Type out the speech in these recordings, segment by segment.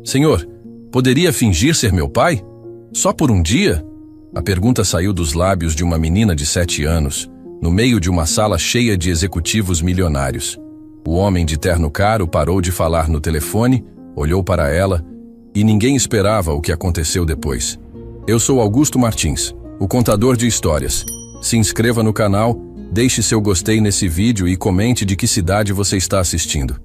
Senhor, poderia fingir ser meu pai? Só por um dia? A pergunta saiu dos lábios de uma menina de 7 anos, no meio de uma sala cheia de executivos milionários. O homem de terno caro parou de falar no telefone, olhou para ela e ninguém esperava o que aconteceu depois. Eu sou Augusto Martins, o contador de histórias. Se inscreva no canal, deixe seu gostei nesse vídeo e comente de que cidade você está assistindo.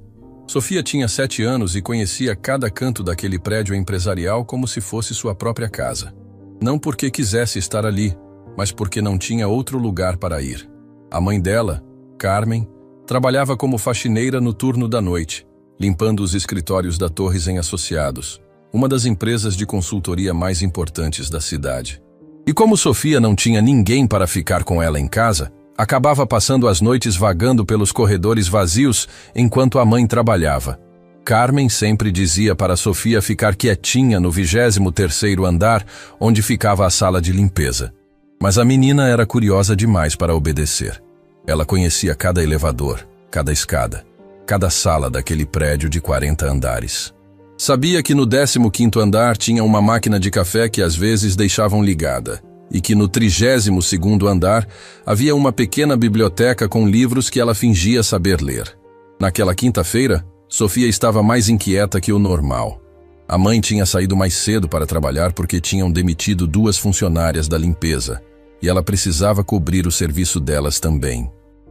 Sofia tinha 7 anos e conhecia cada canto daquele prédio empresarial como se fosse sua própria casa. Não porque quisesse estar ali, mas porque não tinha outro lugar para ir. A mãe dela, Carmen, trabalhava como faxineira no turno da noite, limpando os escritórios da Torres em Associados, uma das empresas de consultoria mais importantes da cidade. E como Sofia não tinha ninguém para ficar com ela em casa, acabava passando as noites vagando pelos corredores vazios enquanto a mãe trabalhava. Carmen sempre dizia para Sofia ficar quietinha no 23º andar, onde ficava a sala de limpeza. Mas a menina era curiosa demais para obedecer. Ela conhecia cada elevador, cada escada, cada sala daquele prédio de 40 andares. Sabia que no 15º andar tinha uma máquina de café que às vezes deixavam ligada, e que no 32º andar havia uma pequena biblioteca com livros que ela fingia saber ler. Naquela quinta-feira, Sofia estava mais inquieta que o normal. A mãe tinha saído mais cedo para trabalhar porque tinham demitido 2 funcionárias da limpeza, e ela precisava cobrir o serviço delas também.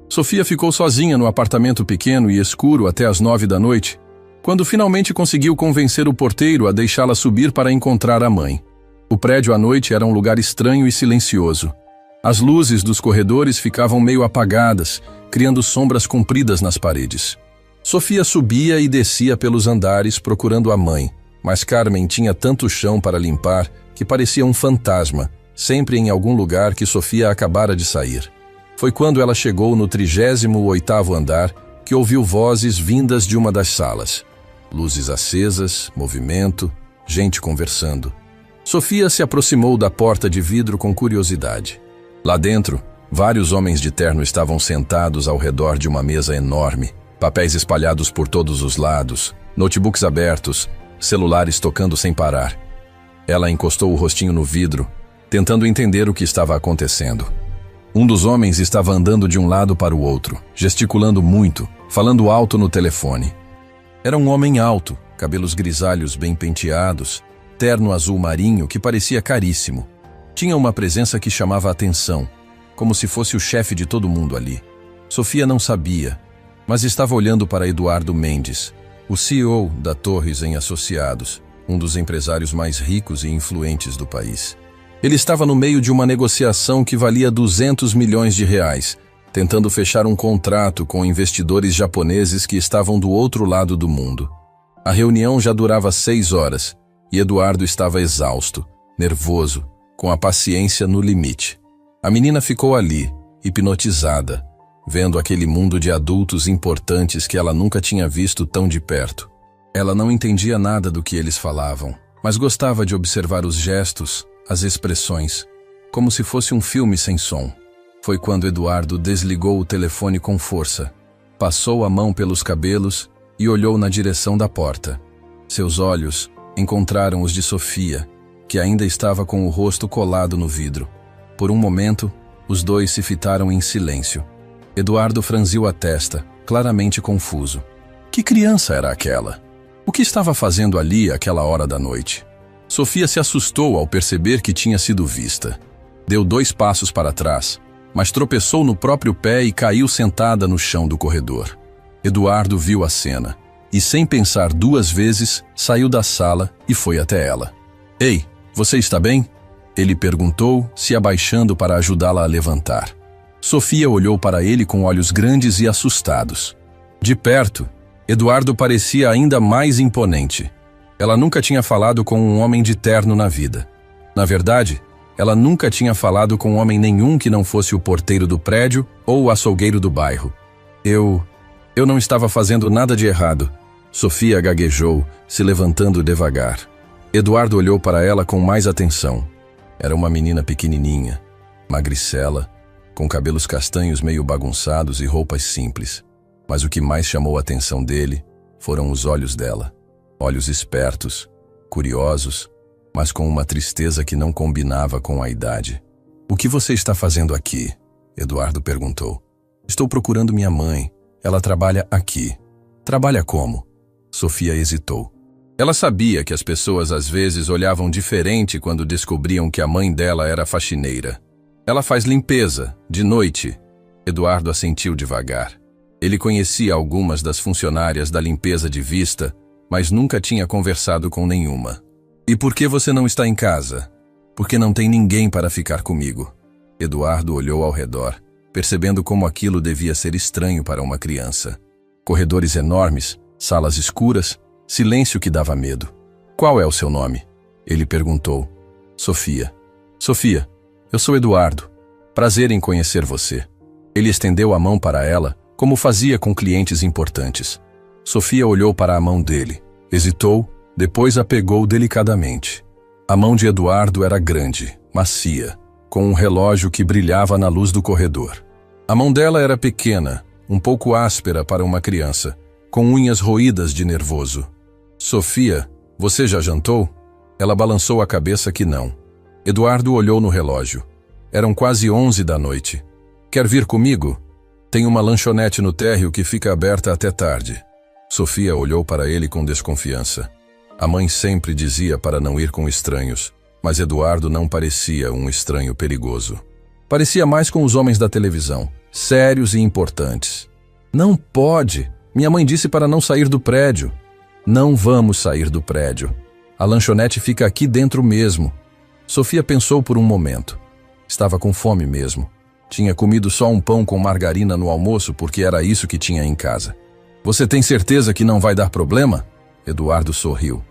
Sofia ficou sozinha no apartamento pequeno e escuro até as 9 da noite, quando finalmente conseguiu convencer o porteiro a deixá-la subir para encontrar a mãe. O prédio à noite era um lugar estranho e silencioso. As luzes dos corredores ficavam meio apagadas, criando sombras compridas nas paredes. Sofia subia e descia pelos andares procurando a mãe, mas Carmen tinha tanto chão para limpar que parecia um fantasma, sempre em algum lugar que Sofia acabara de sair. Foi quando ela chegou no 38º andar que ouviu vozes vindas de uma das salas. Luzes acesas, movimento, gente conversando. Sofia se aproximou da porta de vidro com curiosidade. Lá dentro, vários homens de terno estavam sentados ao redor de uma mesa enorme, papéis espalhados por todos os lados, notebooks abertos, celulares tocando sem parar. Ela encostou o rostinho no vidro, tentando entender o que estava acontecendo. Um dos homens estava andando de um lado para o outro, gesticulando muito, falando alto no telefone. Era um homem alto, cabelos grisalhos bem penteados, terno azul marinho que parecia caríssimo. Tinha uma presença que chamava a atenção, como se fosse o chefe de todo mundo ali. Sofia não sabia, mas estava olhando para Eduardo Mendes, o CEO da Torres em Associados, um dos empresários mais ricos e influentes do país. Ele estava no meio de uma negociação que valia 200 milhões de reais, tentando fechar um contrato com investidores japoneses que estavam do outro lado do mundo. A reunião já durava 6 horas, e Eduardo estava exausto, nervoso, com a paciência no limite. A menina ficou ali, hipnotizada, vendo aquele mundo de adultos importantes que ela nunca tinha visto tão de perto. Ela não entendia nada do que eles falavam, mas gostava de observar os gestos, as expressões, como se fosse um filme sem som. Foi quando Eduardo desligou o telefone com força, passou a mão pelos cabelos e olhou na direção da porta. Seus olhos encontraram os de Sofia, que ainda estava com o rosto colado no vidro. Por um momento, os dois se fitaram em silêncio. Eduardo franziu a testa, claramente confuso. Que criança era aquela? O que estava fazendo ali àquela hora da noite? Sofia se assustou ao perceber que tinha sido vista. Deu 2 passos para trás, mas tropeçou no próprio pé e caiu sentada no chão do corredor. Eduardo viu a cena e, sem pensar 2 vezes, saiu da sala e foi até ela. Ei, você está bem? Ele perguntou, se abaixando para ajudá-la a levantar. Sofia olhou para ele com olhos grandes e assustados. De perto, Eduardo parecia ainda mais imponente. Ela nunca tinha falado com um homem de terno na vida. Na verdade, ela nunca tinha falado com homem nenhum que não fosse o porteiro do prédio ou o açougueiro do bairro. Eu não estava fazendo nada de errado. Sofia gaguejou, se levantando devagar. Eduardo olhou para ela com mais atenção. Era uma menina pequenininha, magricela, com cabelos castanhos meio bagunçados e roupas simples. Mas o que mais chamou a atenção dele foram os olhos dela. olhos espertos, curiosos, mas com uma tristeza que não combinava com a idade. "O que você está fazendo aqui?" Eduardo perguntou. "Estou procurando minha mãe. Ela trabalha aqui." "Trabalha como?" Sofia hesitou. Ela sabia que as pessoas às vezes olhavam diferente quando descobriam que a mãe dela era faxineira. "Ela faz limpeza, de noite." Eduardo assentiu devagar. Ele conhecia algumas das funcionárias da limpeza de vista, mas nunca tinha conversado com nenhuma. "E por que você não está em casa?" "Porque não tem ninguém para ficar comigo." Eduardo olhou ao redor, percebendo como aquilo devia ser estranho para uma criança. Corredores enormes, salas escuras, silêncio que dava medo. "Qual é o seu nome?" Ele perguntou. "Sofia." "Sofia, eu sou Eduardo. Prazer em conhecer você." Ele estendeu a mão para ela, como fazia com clientes importantes. Sofia olhou para a mão dele, hesitou, depois a pegou delicadamente. A mão de Eduardo era grande, macia, com um relógio que brilhava na luz do corredor. A mão dela era pequena, um pouco áspera para uma criança, com unhas roídas de nervoso. "Sofia, você já jantou?" Ela balançou a cabeça que não. Eduardo olhou no relógio. Eram quase 11 da noite. "Quer vir comigo? Tem uma lanchonete no térreo que fica aberta até tarde." Sofia olhou para ele com desconfiança. A mãe sempre dizia para não ir com estranhos, mas Eduardo não parecia um estranho perigoso. Parecia mais com os homens da televisão, sérios e importantes. "Não pode! Minha mãe disse para não sair do prédio." "Não vamos sair do prédio. A lanchonete fica aqui dentro mesmo." Sofia pensou por um momento. Estava com fome mesmo. Tinha comido só um pão com margarina no almoço porque era isso que tinha em casa. "Você tem certeza que não vai dar problema?" Eduardo sorriu.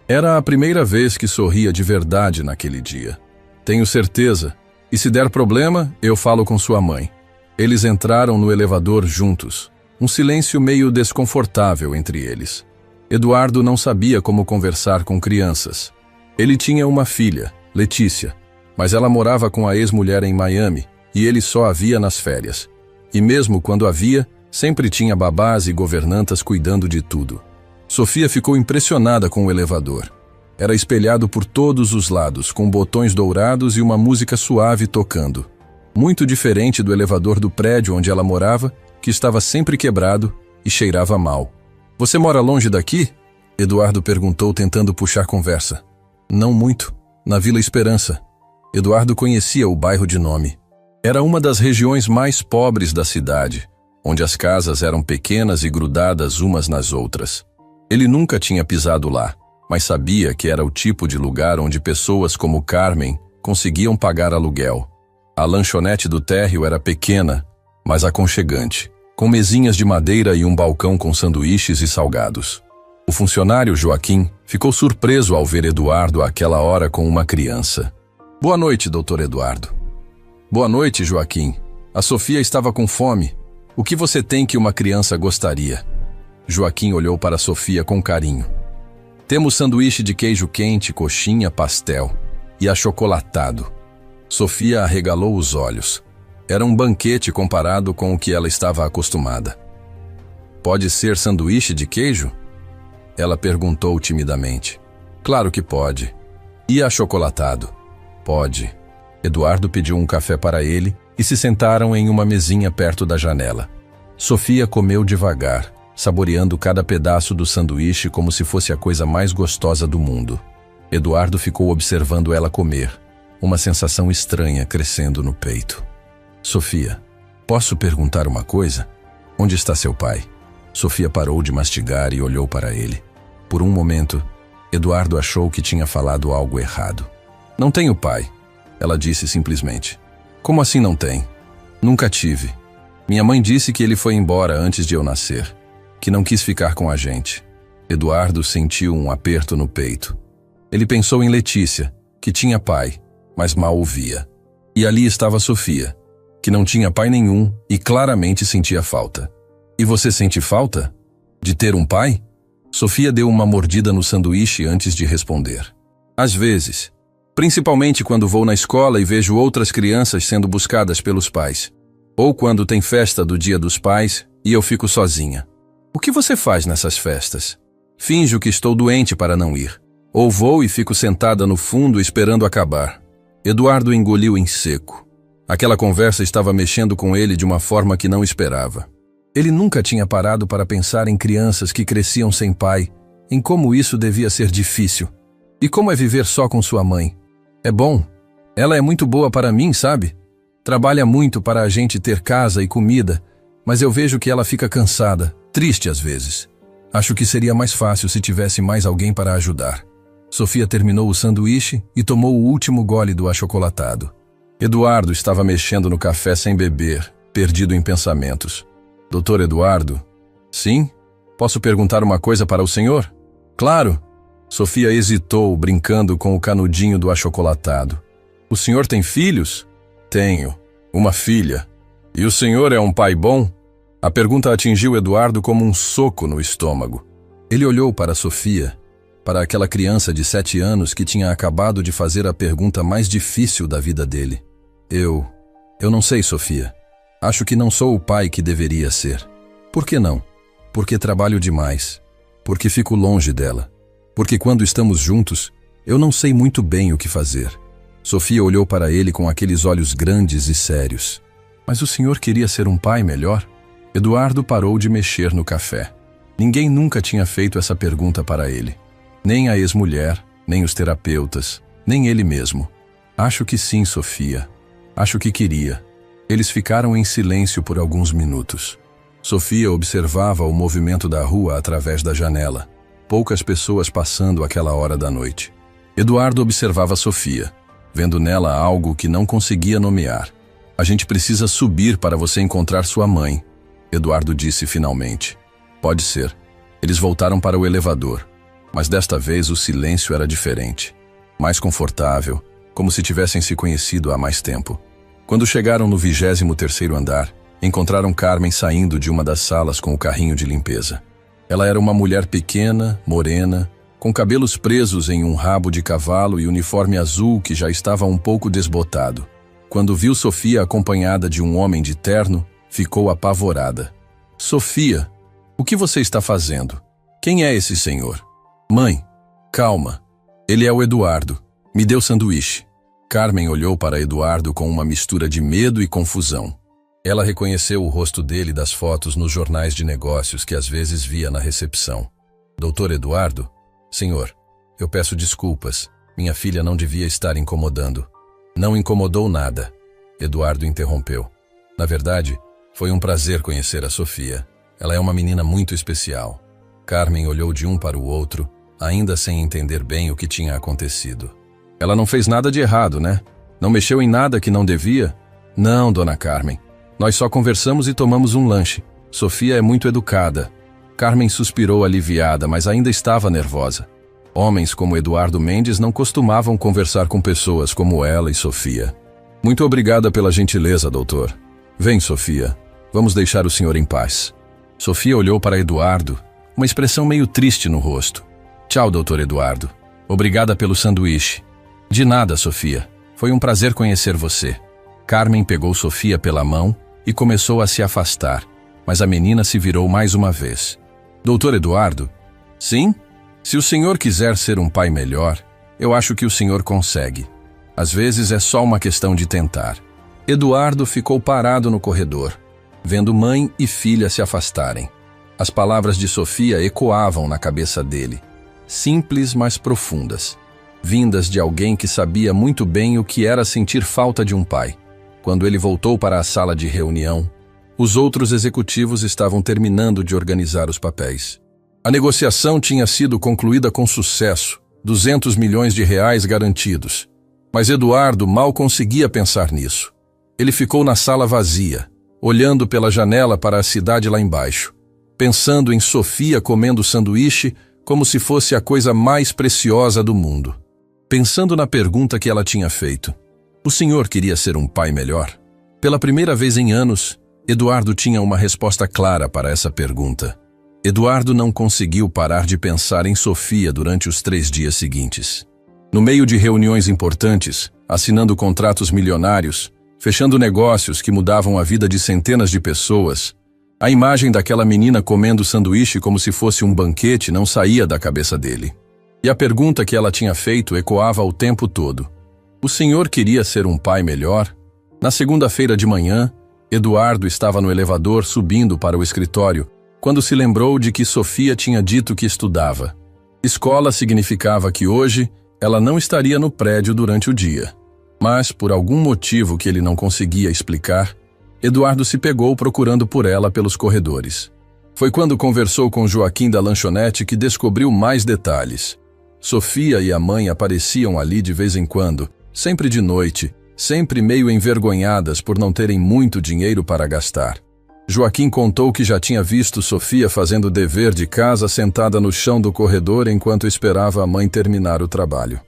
Era a primeira vez que sorria de verdade naquele dia. "Tenho certeza. E se der problema, eu falo com sua mãe." Eles entraram no elevador juntos. Um silêncio meio desconfortável entre eles. Eduardo não sabia como conversar com crianças. Ele tinha uma filha, Letícia, mas ela morava com a ex-mulher em Miami e ele só a via nas férias. E mesmo quando a via, sempre tinha babás e governantas cuidando de tudo. Sofia ficou impressionada com o elevador. Era espelhado por todos os lados, com botões dourados e uma música suave tocando. Muito diferente do elevador do prédio onde ela morava, que estava sempre quebrado e cheirava mal. "Você mora longe daqui?" Eduardo perguntou, tentando puxar conversa. "Não muito. Na Vila Esperança." Eduardo conhecia o bairro de nome. Era uma das regiões mais pobres da cidade, onde as casas eram pequenas e grudadas umas nas outras. Ele nunca tinha pisado lá, mas sabia que era o tipo de lugar onde pessoas como Carmen conseguiam pagar aluguel. A lanchonete do térreo era pequena, mas aconchegante, com mesinhas de madeira e um balcão com sanduíches e salgados. O funcionário Joaquim ficou surpreso ao ver Eduardo àquela hora com uma criança. "Boa noite, doutor Eduardo." "Boa noite, Joaquim. A Sofia estava com fome. O que você tem que uma criança gostaria?" Joaquim olhou para Sofia com carinho. "Temos sanduíche de queijo quente, coxinha, pastel e achocolatado." Sofia arregalou os olhos. Era um banquete comparado com o que ela estava acostumada. "Pode ser sanduíche de queijo?" Ela perguntou timidamente. "Claro que pode." "E achocolatado?" "Pode." Eduardo pediu um café para ele e se sentaram em uma mesinha perto da janela. Sofia comeu devagar, saboreando cada pedaço do sanduíche como se fosse a coisa mais gostosa do mundo. Eduardo ficou observando ela comer, uma sensação estranha crescendo no peito. "Sofia, posso perguntar uma coisa? Onde está seu pai?" Sofia parou de mastigar e olhou para ele. Por um momento, Eduardo achou que tinha falado algo errado. "Não tenho pai," ela disse simplesmente. "Como assim não tem?" "Nunca tive. Minha mãe disse que ele foi embora antes de eu nascer, que não quis ficar com a gente." Eduardo sentiu um aperto no peito. Ele pensou em Letícia, que tinha pai, mas mal o via. E ali estava Sofia, que não tinha pai nenhum e claramente sentia falta. "E você sente falta? De ter um pai?" Sofia deu uma mordida no sanduíche antes de responder. "Às vezes. Principalmente quando vou na escola e vejo outras crianças sendo buscadas pelos pais. Ou quando tem festa do Dia dos Pais e eu fico sozinha." "O que você faz nessas festas?" Finjo que estou doente para não ir. Ou vou e fico sentada no fundo esperando acabar. Eduardo engoliu em seco. Aquela conversa estava mexendo com ele de uma forma que não esperava. Ele nunca tinha parado para pensar em crianças que cresciam sem pai, em como isso devia ser difícil. E como é viver só com sua mãe? É bom. Ela é muito boa para mim, sabe? Trabalha muito para a gente ter casa e comida, mas eu vejo que ela fica cansada, triste às vezes. Acho que seria mais fácil se tivesse mais alguém para ajudar. Sofia terminou o sanduíche e tomou o último gole do achocolatado. Eduardo estava mexendo no café sem beber, perdido em pensamentos. Doutor Eduardo? Sim? Posso perguntar uma coisa para o senhor? Claro. Sofia hesitou, brincando com o canudinho do achocolatado. O senhor tem filhos? Tenho. Uma filha. E o senhor é um pai bom? A pergunta atingiu Eduardo como um soco no estômago. Ele olhou para Sofia, para aquela criança de 7 anos que tinha acabado de fazer a pergunta mais difícil da vida dele. Eu não sei, Sofia. Acho que não sou o pai que deveria ser. Por que não? Porque trabalho demais. Porque fico longe dela. Porque quando estamos juntos, eu não sei muito bem o que fazer. Sofia olhou para ele com aqueles olhos grandes e sérios. Mas o senhor queria ser um pai melhor? Eduardo parou de mexer no café. Ninguém nunca tinha feito essa pergunta para ele. Nem a ex-mulher, nem os terapeutas, nem ele mesmo. Acho que sim, Sofia. Acho que queria. Eles ficaram em silêncio por alguns minutos. Sofia observava o movimento da rua através da janela. Poucas pessoas passando àquela hora da noite. Eduardo observava Sofia, vendo nela algo que não conseguia nomear. A gente precisa subir para você encontrar sua mãe, Eduardo disse finalmente. Pode ser. Eles voltaram para o elevador. Mas desta vez o silêncio era diferente. Mais confortável, como se tivessem se conhecido há mais tempo. Quando chegaram no 23º andar, encontraram Carmen saindo de uma das salas com o carrinho de limpeza. Ela era uma mulher pequena, morena, com cabelos presos em um rabo de cavalo e uniforme azul que já estava um pouco desbotado. Quando viu Sofia acompanhada de um homem de terno, ficou apavorada. Sofia, o que você está fazendo? Quem é esse senhor? Mãe, calma. Ele é o Eduardo. Me deu sanduíche. Carmen olhou para Eduardo com uma mistura de medo e confusão. Ela reconheceu o rosto dele das fotos nos jornais de negócios que às vezes via na recepção. Doutor Eduardo? Senhor, eu peço desculpas. Minha filha não devia estar incomodando. Não incomodou nada. Eduardo interrompeu. Na verdade, foi um prazer conhecer a Sofia. Ela é uma menina muito especial. Carmen olhou de um para o outro, ainda sem entender bem o que tinha acontecido. Ela não fez nada de errado, né? Não mexeu em nada que não devia? Não, dona Carmen. Nós só conversamos e tomamos um lanche. Sofia é muito educada. Carmen suspirou aliviada, mas ainda estava nervosa. Homens como Eduardo Mendes não costumavam conversar com pessoas como ela e Sofia. Muito obrigada pela gentileza, doutor. Vem, Sofia. Vamos deixar o senhor em paz. Sofia olhou para Eduardo, uma expressão meio triste no rosto. Tchau, doutor Eduardo. Obrigada pelo sanduíche. De nada, Sofia. Foi um prazer conhecer você. Carmen pegou Sofia pela mão e começou a se afastar, mas a menina se virou mais uma vez. Doutor Eduardo? Sim? Se o senhor quiser ser um pai melhor, eu acho que o senhor consegue. Às vezes é só uma questão de tentar. Eduardo ficou parado no corredor, vendo mãe e filha se afastarem. As palavras de Sofia ecoavam na cabeça dele, simples, mas profundas, vindas de alguém que sabia muito bem o que era sentir falta de um pai. Quando ele voltou para a sala de reunião, os outros executivos estavam terminando de organizar os papéis. A negociação tinha sido concluída com sucesso, 200 milhões de reais garantidos. Mas Eduardo mal conseguia pensar nisso. Ele ficou na sala vazia, olhando pela janela para a cidade lá embaixo, pensando em Sofia comendo sanduíche como se fosse a coisa mais preciosa do mundo. Pensando na pergunta que ela tinha feito. O senhor queria ser um pai melhor? Pela primeira vez em anos, Eduardo tinha uma resposta clara para essa pergunta. Eduardo não conseguiu parar de pensar em Sofia durante os 3 dias seguintes. No meio de reuniões importantes, assinando contratos milionários, fechando negócios que mudavam a vida de centenas de pessoas, A imagem daquela menina comendo sanduíche como se fosse um banquete não saía da cabeça dele. E a pergunta que ela tinha feito ecoava o tempo todo. O senhor queria ser um pai melhor? Na segunda-feira de manhã, Eduardo estava no elevador subindo para o escritório, quando se lembrou de que Sofia tinha dito que estudava. Escola significava que hoje ela não estaria no prédio durante o dia. Mas, por algum motivo que ele não conseguia explicar, Eduardo se pegou procurando por ela pelos corredores. Foi quando conversou com Joaquim da lanchonete que descobriu mais detalhes. Sofia e a mãe apareciam ali de vez em quando, sempre de noite, sempre meio envergonhadas por não terem muito dinheiro para gastar. Joaquim contou que já tinha visto Sofia fazendo o dever de casa sentada no chão do corredor enquanto esperava a mãe terminar o trabalho.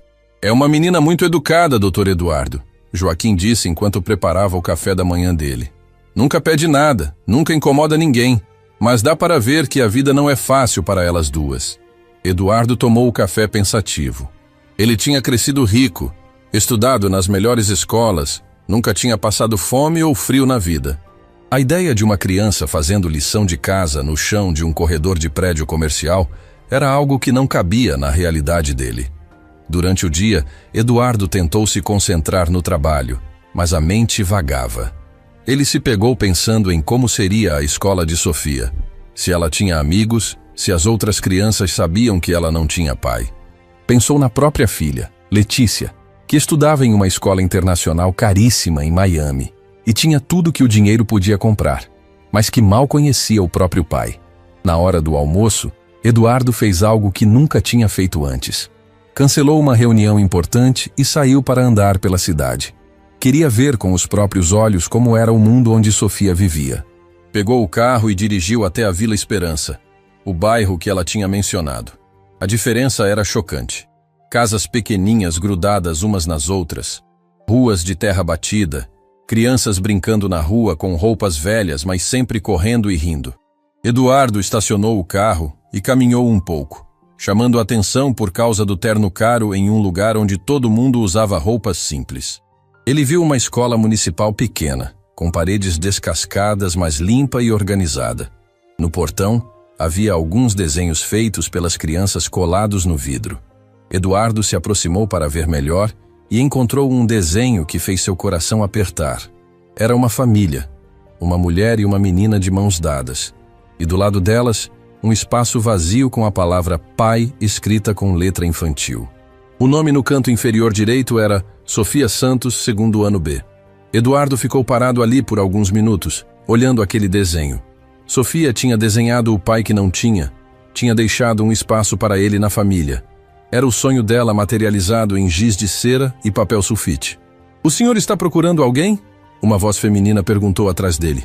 É uma menina muito educada, Dr. Eduardo, Joaquim disse enquanto preparava o café da manhã dele. Nunca pede nada, nunca incomoda ninguém, mas dá para ver que a vida não é fácil para elas duas. Eduardo tomou o café pensativo. Ele tinha crescido rico, estudado nas melhores escolas, nunca tinha passado fome ou frio na vida. A ideia de uma criança fazendo lição de casa no chão de um corredor de prédio comercial era algo que não cabia na realidade dele. Durante o dia, Eduardo tentou se concentrar no trabalho, mas a mente vagava. Ele se pegou pensando em como seria a escola de Sofia, se ela tinha amigos, se as outras crianças sabiam que ela não tinha pai. Pensou na própria filha, Letícia, que estudava em uma escola internacional caríssima em Miami e tinha tudo que o dinheiro podia comprar, mas que mal conhecia o próprio pai. Na hora do almoço, Eduardo fez algo que nunca tinha feito antes. Cancelou uma reunião importante e saiu para andar pela cidade. Queria ver com os próprios olhos como era o mundo onde Sofia vivia. Pegou o carro e dirigiu até a Vila Esperança, o bairro que ela tinha mencionado. A diferença era chocante. Casas pequeninhas grudadas umas nas outras, ruas de terra batida, crianças brincando na rua com roupas velhas, mas sempre correndo e rindo. Eduardo estacionou o carro e caminhou um pouco, chamando a atenção por causa do terno caro em um lugar onde todo mundo usava roupas simples. Ele viu uma escola municipal pequena, com paredes descascadas, mas limpa e organizada. No portão, havia alguns desenhos feitos pelas crianças colados no vidro. Eduardo se aproximou para ver melhor e encontrou um desenho que fez seu coração apertar. Era uma família, uma mulher e uma menina de mãos dadas, e do lado delas, um espaço vazio com a palavra pai escrita com letra infantil. O nome no canto inferior direito era Sofia Santos, segundo ano B. Eduardo ficou parado ali por alguns minutos, olhando aquele desenho. Sofia tinha desenhado o pai que não tinha deixado um espaço para ele na família. Era o sonho dela materializado em giz de cera e papel sulfite. "O senhor está procurando alguém?" Uma voz feminina perguntou atrás dele.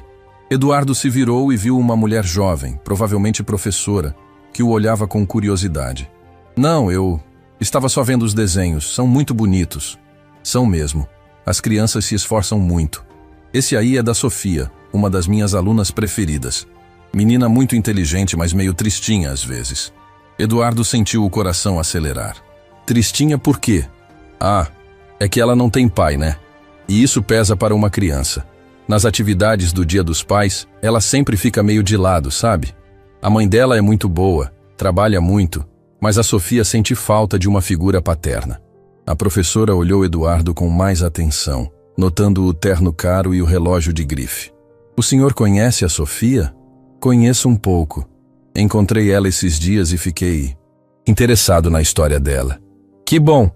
Eduardo se virou e viu uma mulher jovem, provavelmente professora, que o olhava com curiosidade. "Não, eu estava só vendo os desenhos, são muito bonitos." "São mesmo. As crianças se esforçam muito. Esse aí é da Sofia, uma das minhas alunas preferidas. Menina muito inteligente, mas meio tristinha às vezes." Eduardo sentiu o coração acelerar. "Tristinha por quê?" "Ah, é que ela não tem pai, né? E isso pesa para uma criança. Nas atividades do Dia dos Pais, ela sempre fica meio de lado, sabe? A mãe dela é muito boa, trabalha muito, mas a Sofia sente falta de uma figura paterna." A professora olhou Eduardo com mais atenção, notando o terno caro e o relógio de grife. "O senhor conhece a Sofia?" "Conheço um pouco. Encontrei ela esses dias e fiquei interessado na história dela." "Que bom!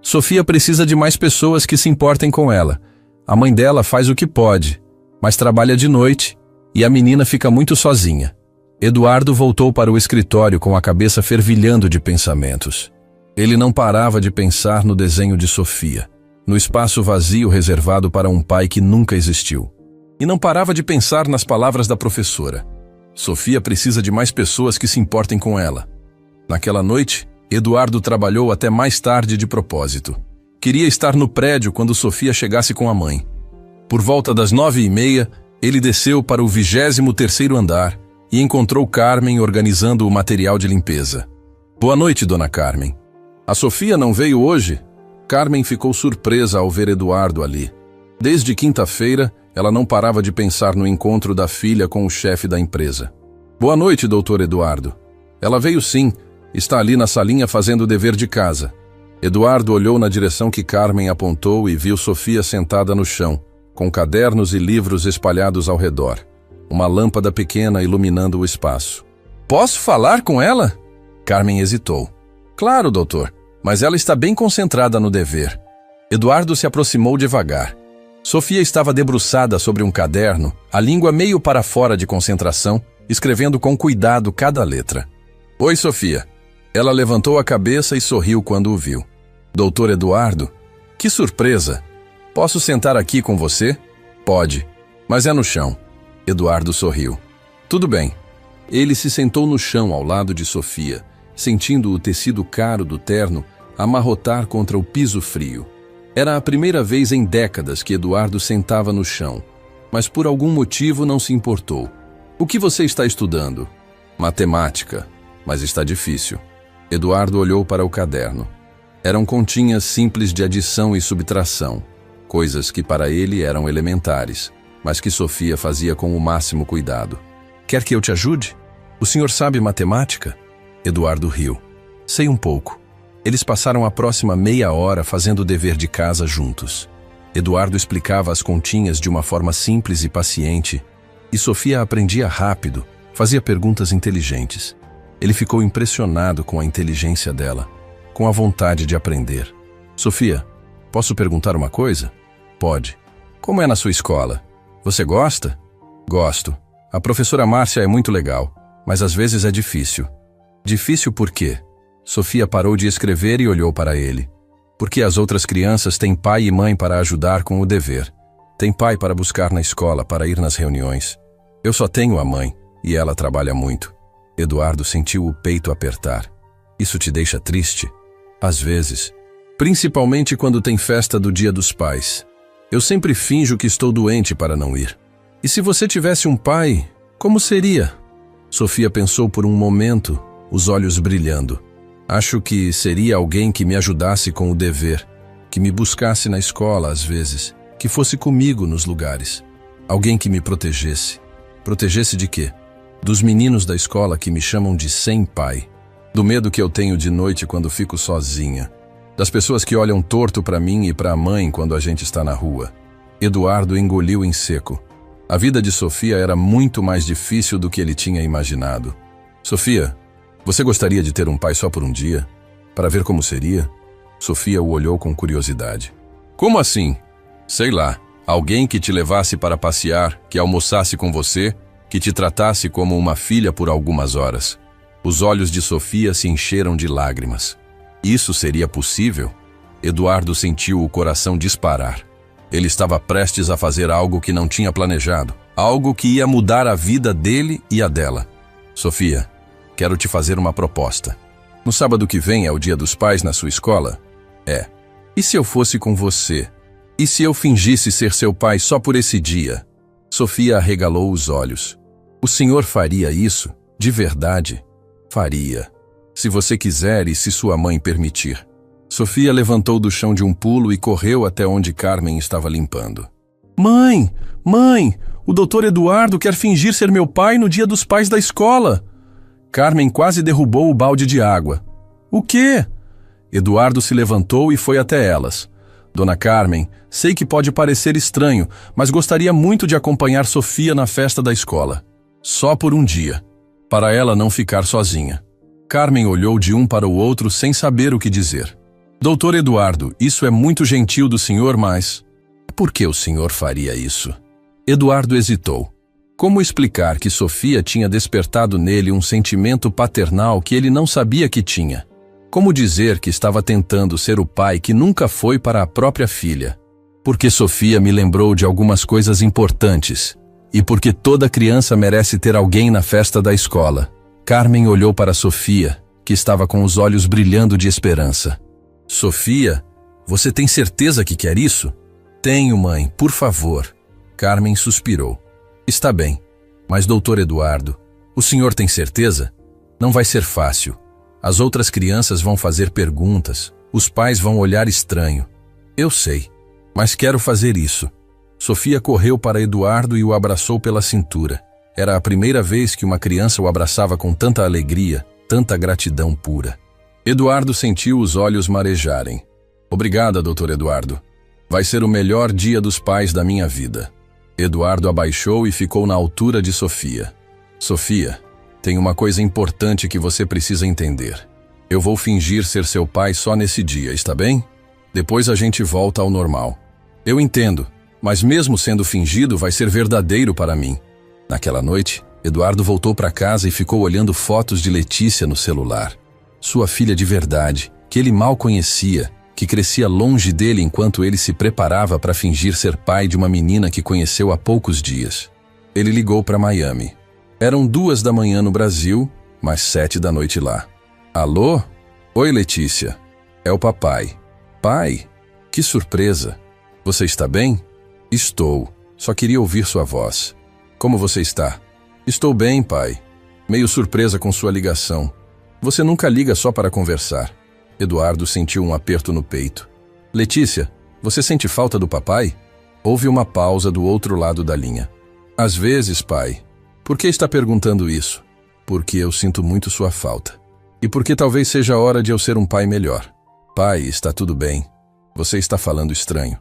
Sofia precisa de mais pessoas que se importem com ela. A mãe dela faz o que pode, mas trabalha de noite e a menina fica muito sozinha." Eduardo voltou para o escritório com a cabeça fervilhando de pensamentos. Ele não parava de pensar no desenho de Sofia, no espaço vazio reservado para um pai que nunca existiu. E não parava de pensar nas palavras da professora. Sofia precisa de mais pessoas que se importem com ela. Naquela noite, Eduardo trabalhou até mais tarde de propósito. Queria estar no prédio quando Sofia chegasse com a mãe. Por volta das 9h30, ele desceu para o 23º andar e encontrou Carmen organizando o material de limpeza. "Boa noite, dona Carmen." "A Sofia não veio hoje?" Carmen ficou surpresa ao ver Eduardo ali. Desde quinta-feira, Ela não parava de pensar no encontro da filha com o chefe da empresa. Boa noite, doutor Eduardo. Ela veio sim. Está ali na salinha fazendo o dever de casa. Eduardo olhou na direção que Carmen apontou e viu Sofia sentada no chão, com cadernos e livros espalhados ao redor. Uma lâmpada pequena iluminando o espaço. Posso falar com ela? Carmen hesitou. Claro, doutor, mas ela está bem concentrada no dever. Eduardo se aproximou devagar. Sofia estava debruçada sobre um caderno, a língua meio para fora de concentração, escrevendo com cuidado cada letra. Oi, Sofia. Ela levantou a cabeça e sorriu quando o viu. Doutor Eduardo? Que surpresa! Posso sentar aqui com você? Pode, mas é no chão. Eduardo sorriu. Tudo bem. Ele se sentou no chão ao lado de Sofia, sentindo o tecido caro do terno amarrotar contra o piso frio. Era a primeira vez em décadas que Eduardo sentava no chão, mas por algum motivo não se importou. O que você está estudando? Matemática, mas está difícil. Eduardo olhou para o caderno. Eram continhas simples de adição e subtração, coisas que para ele eram elementares, mas que Sofia fazia com o máximo cuidado. Quer que eu te ajude? O senhor sabe matemática? Eduardo riu. Sei um pouco. Eles passaram a próxima meia hora fazendo o dever de casa juntos. Eduardo explicava as continhas de uma forma simples e paciente, e Sofia aprendia rápido, fazia perguntas inteligentes. Ele ficou impressionado com a inteligência dela, com a vontade de aprender. Sofia, posso perguntar uma coisa? Pode. Como é na sua escola? Você gosta? Gosto. A professora Márcia é muito legal, mas às vezes é difícil. Difícil por quê? Sofia parou de escrever e olhou para ele. Porque as outras crianças têm pai e mãe para ajudar com o dever. Tem pai para buscar na escola, para ir nas reuniões. Eu só tenho a mãe, e ela trabalha muito. Eduardo sentiu o peito apertar. Isso te deixa triste? Às vezes. Principalmente quando tem festa do Dia dos Pais. Eu sempre finjo que estou doente para não ir. E se você tivesse um pai, como seria? Sofia pensou por um momento, os olhos brilhando. Acho que seria alguém que me ajudasse com o dever, que me buscasse na escola às vezes, que fosse comigo nos lugares. Alguém que me protegesse. Protegesse de quê? Dos meninos da escola que me chamam de sem pai. Do medo que eu tenho de noite quando fico sozinha. Das pessoas que olham torto para mim e para a mãe quando a gente está na rua. Eduardo engoliu em seco. A vida de Sofia era muito mais difícil do que ele tinha imaginado. Sofia, você gostaria de ter um pai só por um dia? Para ver como seria? Sofia o olhou com curiosidade. Como assim? Sei lá, alguém que te levasse para passear, que almoçasse com você, que te tratasse como uma filha por algumas horas. Os olhos de Sofia se encheram de lágrimas. Isso seria possível? Eduardo sentiu o coração disparar. Ele estava prestes a fazer algo que não tinha planejado, algo que ia mudar a vida dele e a dela. Sofia, quero te fazer uma proposta. No sábado que vem é o Dia dos Pais na sua escola? É. E se eu fosse com você? E se eu fingisse ser seu pai só por esse dia? Sofia arregalou os olhos. O senhor faria isso? De verdade? Faria. Se você quiser e se sua mãe permitir. Sofia levantou do chão de um pulo e correu até onde Carmen estava limpando. Mãe! Mãe! O doutor Eduardo quer fingir ser meu pai no Dia dos Pais da escola! Carmen quase derrubou o balde de água. O quê? Eduardo se levantou e foi até elas. Dona Carmen, sei que pode parecer estranho, mas gostaria muito de acompanhar Sofia na festa da escola. Só por um dia. Para ela não ficar sozinha. Carmen olhou de um para o outro sem saber o que dizer. Doutor Eduardo, isso é muito gentil do senhor, mas... Por que o senhor faria isso? Eduardo hesitou. Como explicar que Sofia tinha despertado nele um sentimento paternal que ele não sabia que tinha? Como dizer que estava tentando ser o pai que nunca foi para a própria filha? Porque Sofia me lembrou de algumas coisas importantes. E porque toda criança merece ter alguém na festa da escola. Carmen olhou para Sofia, que estava com os olhos brilhando de esperança. Sofia, você tem certeza que quer isso? Tenho, mãe, por favor. Carmen suspirou. Está bem, mas doutor Eduardo, o senhor tem certeza? Não vai ser fácil. As outras crianças vão fazer perguntas, os pais vão olhar estranho. Eu sei, mas quero fazer isso. Sofia correu para Eduardo e o abraçou pela cintura. Era a primeira vez que uma criança o abraçava com tanta alegria, tanta gratidão pura. Eduardo sentiu os olhos marejarem. Obrigada, Dr. Eduardo. Vai ser o melhor dia dos pais da minha vida. Eduardo abaixou e ficou na altura de Sofia. Sofia, tem uma coisa importante que você precisa entender. Eu vou fingir ser seu pai só nesse dia, está bem? Depois a gente volta ao normal. Eu entendo, mas mesmo sendo fingido, vai ser verdadeiro para mim. Naquela noite, Eduardo voltou para casa e ficou olhando fotos de Letícia no celular. Sua filha de verdade, que ele mal conhecia, que crescia longe dele enquanto ele se preparava para fingir ser pai de uma menina que conheceu há poucos dias. Ele ligou para Miami. Eram 2 da manhã no Brasil, mas 7 da noite lá. Alô? Oi, Letícia. É o papai. Pai? Que surpresa. Você está bem? Estou. Só queria ouvir sua voz. Como você está? Estou bem, pai. Meio surpresa com sua ligação. Você nunca liga só para conversar. Eduardo sentiu um aperto no peito. Letícia, você sente falta do papai? Houve uma pausa do outro lado da linha. Às vezes, pai. Por que está perguntando isso? Porque eu sinto muito sua falta. E porque talvez seja a hora de eu ser um pai melhor. Pai, está tudo bem. Você está falando estranho.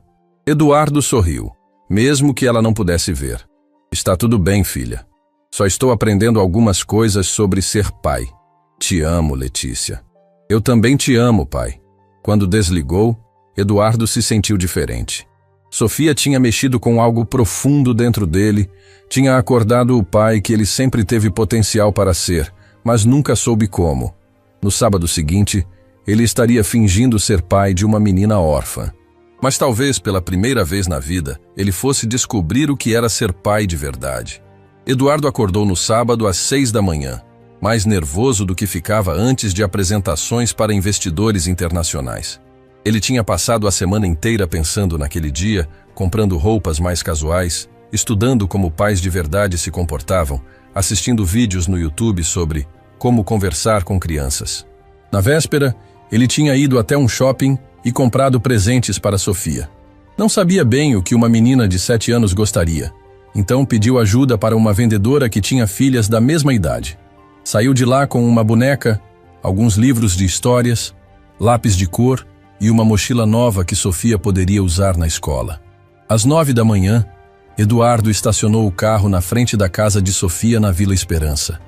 Eduardo sorriu, mesmo que ela não pudesse ver. Está tudo bem, filha. Só estou aprendendo algumas coisas sobre ser pai. Te amo, Letícia. Eu também te amo, pai. Quando desligou, Eduardo se sentiu diferente. Sofia tinha mexido com algo profundo dentro dele, tinha acordado o pai que ele sempre teve potencial para ser, mas nunca soube como. No sábado seguinte, ele estaria fingindo ser pai de uma menina órfã. Mas talvez pela primeira vez na vida, ele fosse descobrir o que era ser pai de verdade. Eduardo acordou no sábado às 6 da manhã, mais nervoso do que ficava antes de apresentações para investidores internacionais. Ele tinha passado a semana inteira pensando naquele dia, comprando roupas mais casuais, estudando como pais de verdade se comportavam, assistindo vídeos no YouTube sobre como conversar com crianças. Na véspera, ele tinha ido até um shopping e comprado presentes para Sofia. Não sabia bem o que uma menina de 7 anos gostaria, então pediu ajuda para uma vendedora que tinha filhas da mesma idade. Saiu de lá com uma boneca, alguns livros de histórias, lápis de cor e uma mochila nova que Sofia poderia usar na escola. Às 9 da manhã, Eduardo estacionou o carro na frente da casa de Sofia na Vila Esperança.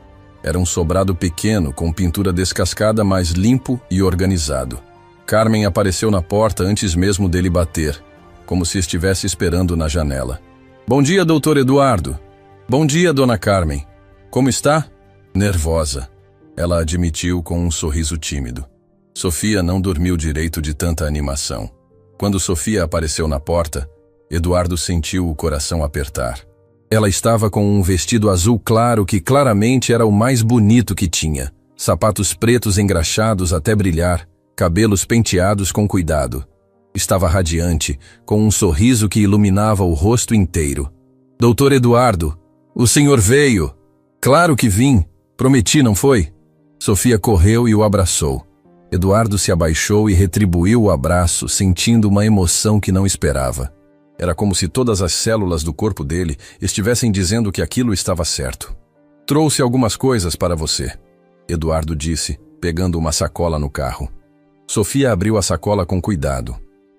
Era um sobrado pequeno, com pintura descascada, mas limpo e organizado. Carmen apareceu na porta antes mesmo dele bater, como se estivesse esperando na janela. Bom dia, doutor Eduardo. Bom dia, dona Carmen. Como está? Nervosa. Ela admitiu com um sorriso tímido. Sofia não dormiu direito de tanta animação. Quando Sofia apareceu na porta, Eduardo sentiu o coração apertar. Ela estava com um vestido azul claro que claramente era o mais bonito que tinha. Sapatos pretos engraxados até brilhar, cabelos penteados com cuidado. Estava radiante, com um sorriso que iluminava o rosto inteiro. Doutor Eduardo, o senhor veio. Claro que vim. Prometi, não foi? Sofia correu e o abraçou. Eduardo se abaixou e retribuiu o abraço, sentindo uma emoção que não esperava. Era como se todas as células do corpo dele estivessem dizendo que aquilo estava certo. Trouxe algumas coisas para você, Eduardo disse, pegando uma sacola no carro. Sofia abriu a sacola com cuidado,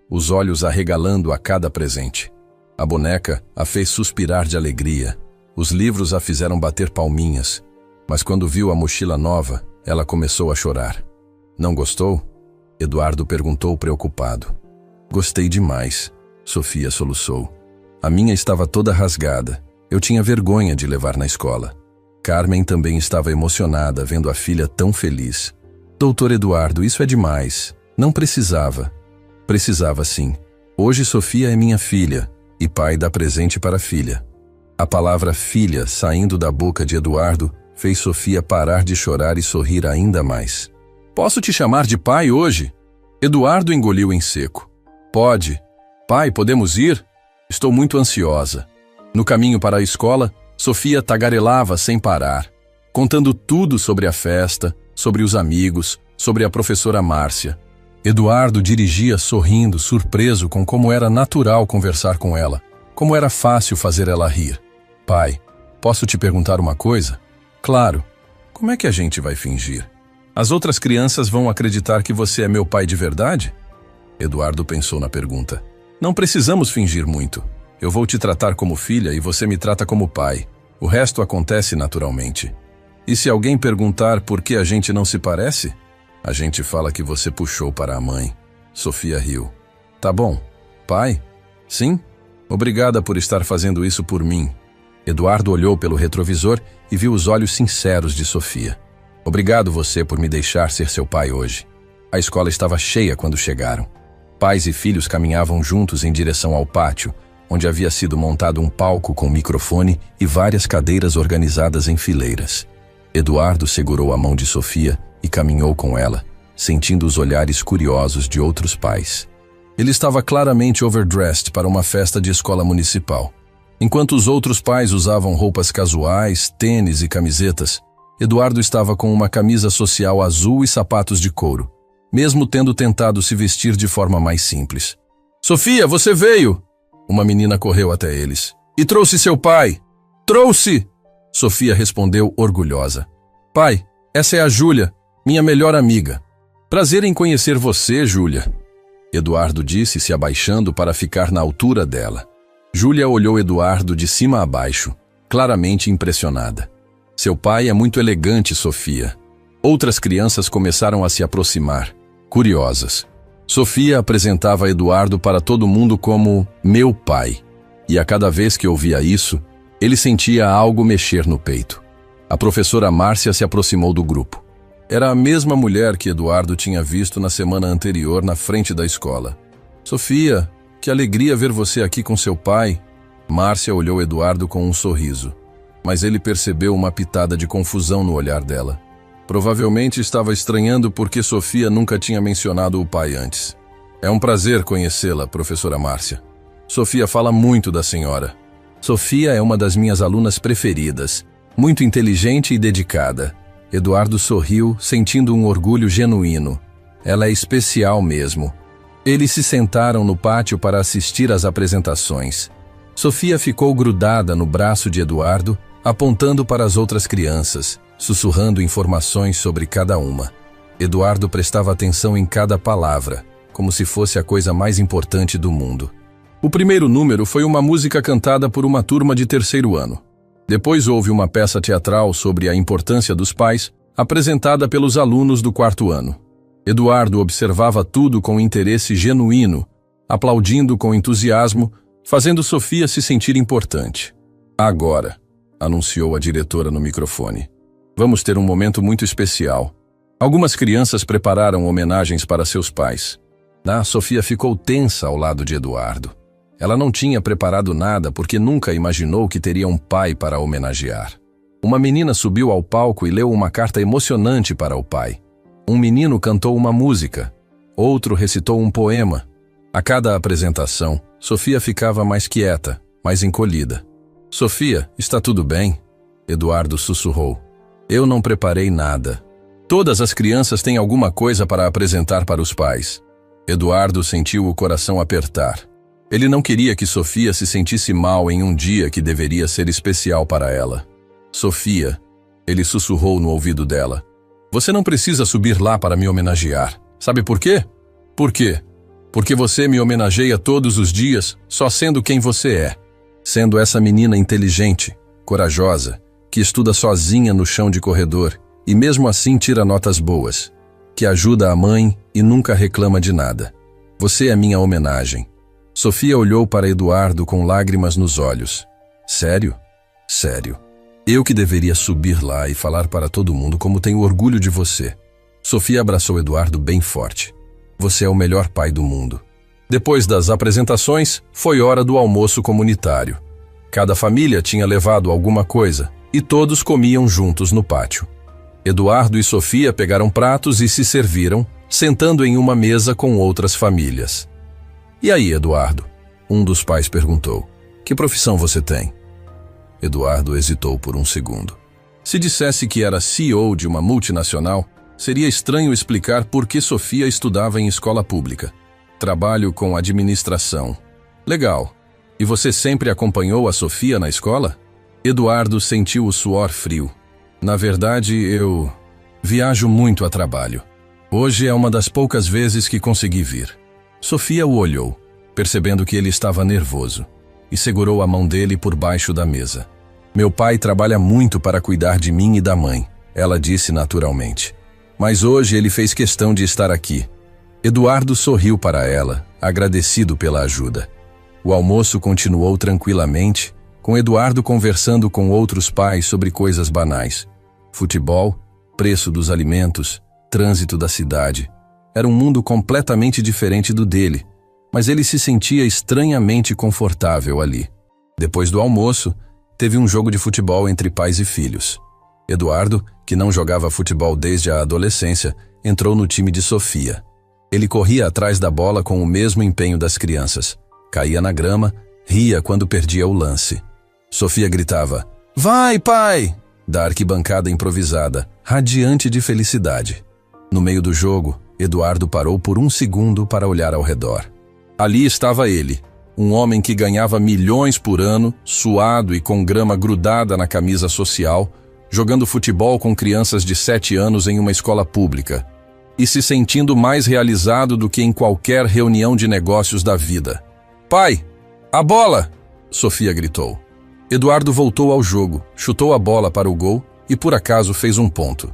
os olhos arregalando a cada presente. A boneca a fez suspirar de alegria. Os livros a fizeram bater palminhas. Mas quando viu a mochila nova, ela começou a chorar. Não gostou? Eduardo perguntou preocupado. Gostei demais, Sofia soluçou. A minha estava toda rasgada. Eu tinha vergonha de levar na escola. Carmen também estava emocionada vendo a filha tão feliz. Doutor Eduardo, isso é demais. Não precisava. Precisava sim. Hoje Sofia é minha filha, e pai dá presente para a filha. A palavra filha saindo da boca de Eduardo fez Sofia parar de chorar e sorrir ainda mais. Posso te chamar de pai hoje? Eduardo engoliu em seco. Pode. Pai, podemos ir? Estou muito ansiosa. No caminho para a escola, Sofia tagarelava sem parar, contando tudo sobre a festa, sobre os amigos, sobre a professora Márcia. Eduardo dirigia sorrindo, surpreso com como era natural conversar com ela. Como era fácil fazer ela rir. Pai, posso te perguntar uma coisa? Claro. Como é que a gente vai fingir? As outras crianças vão acreditar que você é meu pai de verdade? Eduardo pensou na pergunta. Não precisamos fingir muito. Eu vou te tratar como filha e você me trata como pai. O resto acontece naturalmente. E se alguém perguntar por que a gente não se parece? A gente fala que você puxou para a mãe. Sofia riu. Tá bom. Pai? Sim? Obrigada por estar fazendo isso por mim. Eduardo olhou pelo retrovisor e viu os olhos sinceros de Sofia. Obrigado você por me deixar ser seu pai hoje. A escola estava cheia quando chegaram. Pais e filhos caminhavam juntos em direção ao pátio, onde havia sido montado um palco com microfone e várias cadeiras organizadas em fileiras. Eduardo segurou a mão de Sofia e caminhou com ela, sentindo os olhares curiosos de outros pais. Ele estava claramente overdressed para uma festa de escola municipal. Enquanto os outros pais usavam roupas casuais, tênis e camisetas, Eduardo estava com uma camisa social azul e sapatos de couro, mesmo tendo tentado se vestir de forma mais simples. Sofia, você veio! Uma menina correu até eles. E trouxe seu pai! Trouxe! Sofia respondeu orgulhosa. Pai, essa é a Júlia, minha melhor amiga. Prazer em conhecer você, Júlia. Eduardo disse, se abaixando para ficar na altura dela. Júlia olhou Eduardo de cima a baixo, claramente impressionada. Seu pai é muito elegante, Sofia. Outras crianças começaram a se aproximar, curiosas. Sofia apresentava Eduardo para todo mundo como meu pai. E a cada vez que ouvia isso, ele sentia algo mexer no peito. A professora Márcia se aproximou do grupo. Era a mesma mulher que Eduardo tinha visto na semana anterior na frente da escola. Sofia, que alegria ver você aqui com seu pai. Márcia olhou Eduardo com um sorriso, mas ele percebeu uma pitada de confusão no olhar dela. Provavelmente estava estranhando porque Sofia nunca tinha mencionado o pai antes. É um prazer conhecê-la, professora Márcia. Sofia fala muito da senhora. Sofia é uma das minhas alunas preferidas, muito inteligente e dedicada. Eduardo sorriu, sentindo um orgulho genuíno. Ela é especial mesmo. Eles se sentaram no pátio para assistir às apresentações. Sofia ficou grudada no braço de Eduardo, apontando para as outras crianças, sussurrando informações sobre cada uma. Eduardo prestava atenção em cada palavra, como se fosse a coisa mais importante do mundo. O primeiro número foi uma música cantada por uma turma de terceiro ano. Depois houve uma peça teatral sobre a importância dos pais, apresentada pelos alunos do quarto ano. Eduardo observava tudo com interesse genuíno, aplaudindo com entusiasmo, fazendo Sofia se sentir importante. Agora, anunciou a diretora no microfone, vamos ter um momento muito especial. Algumas crianças prepararam homenagens para seus pais. Sofia ficou tensa ao lado de Eduardo. Ela não tinha preparado nada porque nunca imaginou que teria um pai para homenagear. Uma menina subiu ao palco e leu uma carta emocionante para o pai. Um menino cantou uma música. Outro recitou um poema. A cada apresentação, Sofia ficava mais quieta, mais encolhida. Sofia, está tudo bem? Eduardo sussurrou. Eu não preparei nada. Todas as crianças têm alguma coisa para apresentar para os pais. Eduardo sentiu o coração apertar. Ele não queria que Sofia se sentisse mal em um dia que deveria ser especial para ela. Sofia, ele sussurrou no ouvido dela. Você não precisa subir lá para me homenagear. Sabe por quê? Por quê? Porque você me homenageia todos os dias, só sendo quem você é. Sendo essa menina inteligente, corajosa, que estuda sozinha no chão de corredor e mesmo assim tira notas boas, que ajuda a mãe e nunca reclama de nada. Você é minha homenagem. Sofia olhou para Eduardo com lágrimas nos olhos. Sério? Sério. Eu que deveria subir lá e falar para todo mundo como tenho orgulho de você. Sofia abraçou Eduardo bem forte. Você é o melhor pai do mundo. Depois das apresentações, foi hora do almoço comunitário. Cada família tinha levado alguma coisa e todos comiam juntos no pátio. Eduardo e Sofia pegaram pratos e se serviram, sentando em uma mesa com outras famílias. E aí, Eduardo? Um dos pais perguntou. Que profissão você tem? Eduardo hesitou por um segundo. Se dissesse que era CEO de uma multinacional, seria estranho explicar por que Sofia estudava em escola pública. Trabalho com administração. Legal. E você sempre acompanhou a Sofia na escola? Eduardo sentiu o suor frio. Na verdade, eu viajo muito a trabalho. Hoje é uma das poucas vezes que consegui vir. Sofia o olhou, percebendo que ele estava nervoso, e segurou a mão dele por baixo da mesa. Meu pai trabalha muito para cuidar de mim e da mãe, ela disse naturalmente. Mas hoje ele fez questão de estar aqui. Eduardo sorriu para ela, agradecido pela ajuda. O almoço continuou tranquilamente, com Eduardo conversando com outros pais sobre coisas banais. Futebol, preço dos alimentos, trânsito da cidade. Era um mundo completamente diferente do dele, mas ele se sentia estranhamente confortável ali. Depois do almoço, teve um jogo de futebol entre pais e filhos. Eduardo, que não jogava futebol desde a adolescência, entrou no time de Sofia. Ele corria atrás da bola com o mesmo empenho das crianças. Caía na grama, ria quando perdia o lance. Sofia gritava, "Vai, pai!" da arquibancada improvisada, radiante de felicidade. No meio do jogo, Eduardo parou por um segundo para olhar ao redor. Ali estava ele, um homem que ganhava milhões por ano, suado e com grama grudada na camisa social, jogando futebol com crianças de 7 anos em uma escola pública, e se sentindo mais realizado do que em qualquer reunião de negócios da vida. "Pai, a bola!" Sofia gritou. Eduardo voltou ao jogo, chutou a bola para o gol e por acaso fez um ponto.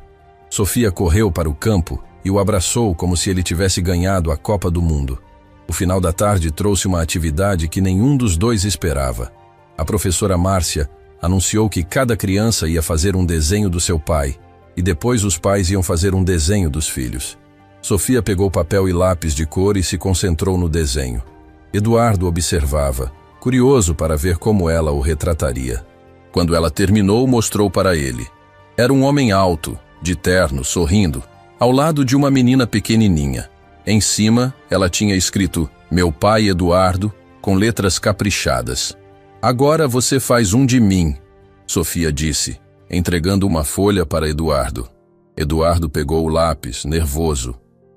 Sofia correu para o campo e o abraçou como se ele tivesse ganhado a Copa do Mundo. O final da tarde trouxe uma atividade que nenhum dos dois esperava. A professora Márcia anunciou que cada criança ia fazer um desenho do seu pai, e depois os pais iam fazer um desenho dos filhos. Sofia pegou papel e lápis de cor e se concentrou no desenho. Eduardo observava, curioso para ver como ela o retrataria. Quando ela terminou, mostrou para ele. Era um homem alto, de terno, sorrindo, ao lado de uma menina pequenininha. Em cima, ela tinha escrito "Meu pai Eduardo", com letras caprichadas. "Agora você faz um de mim", Sofia disse, entregando uma folha para Eduardo. Eduardo pegou o lápis, nervoso.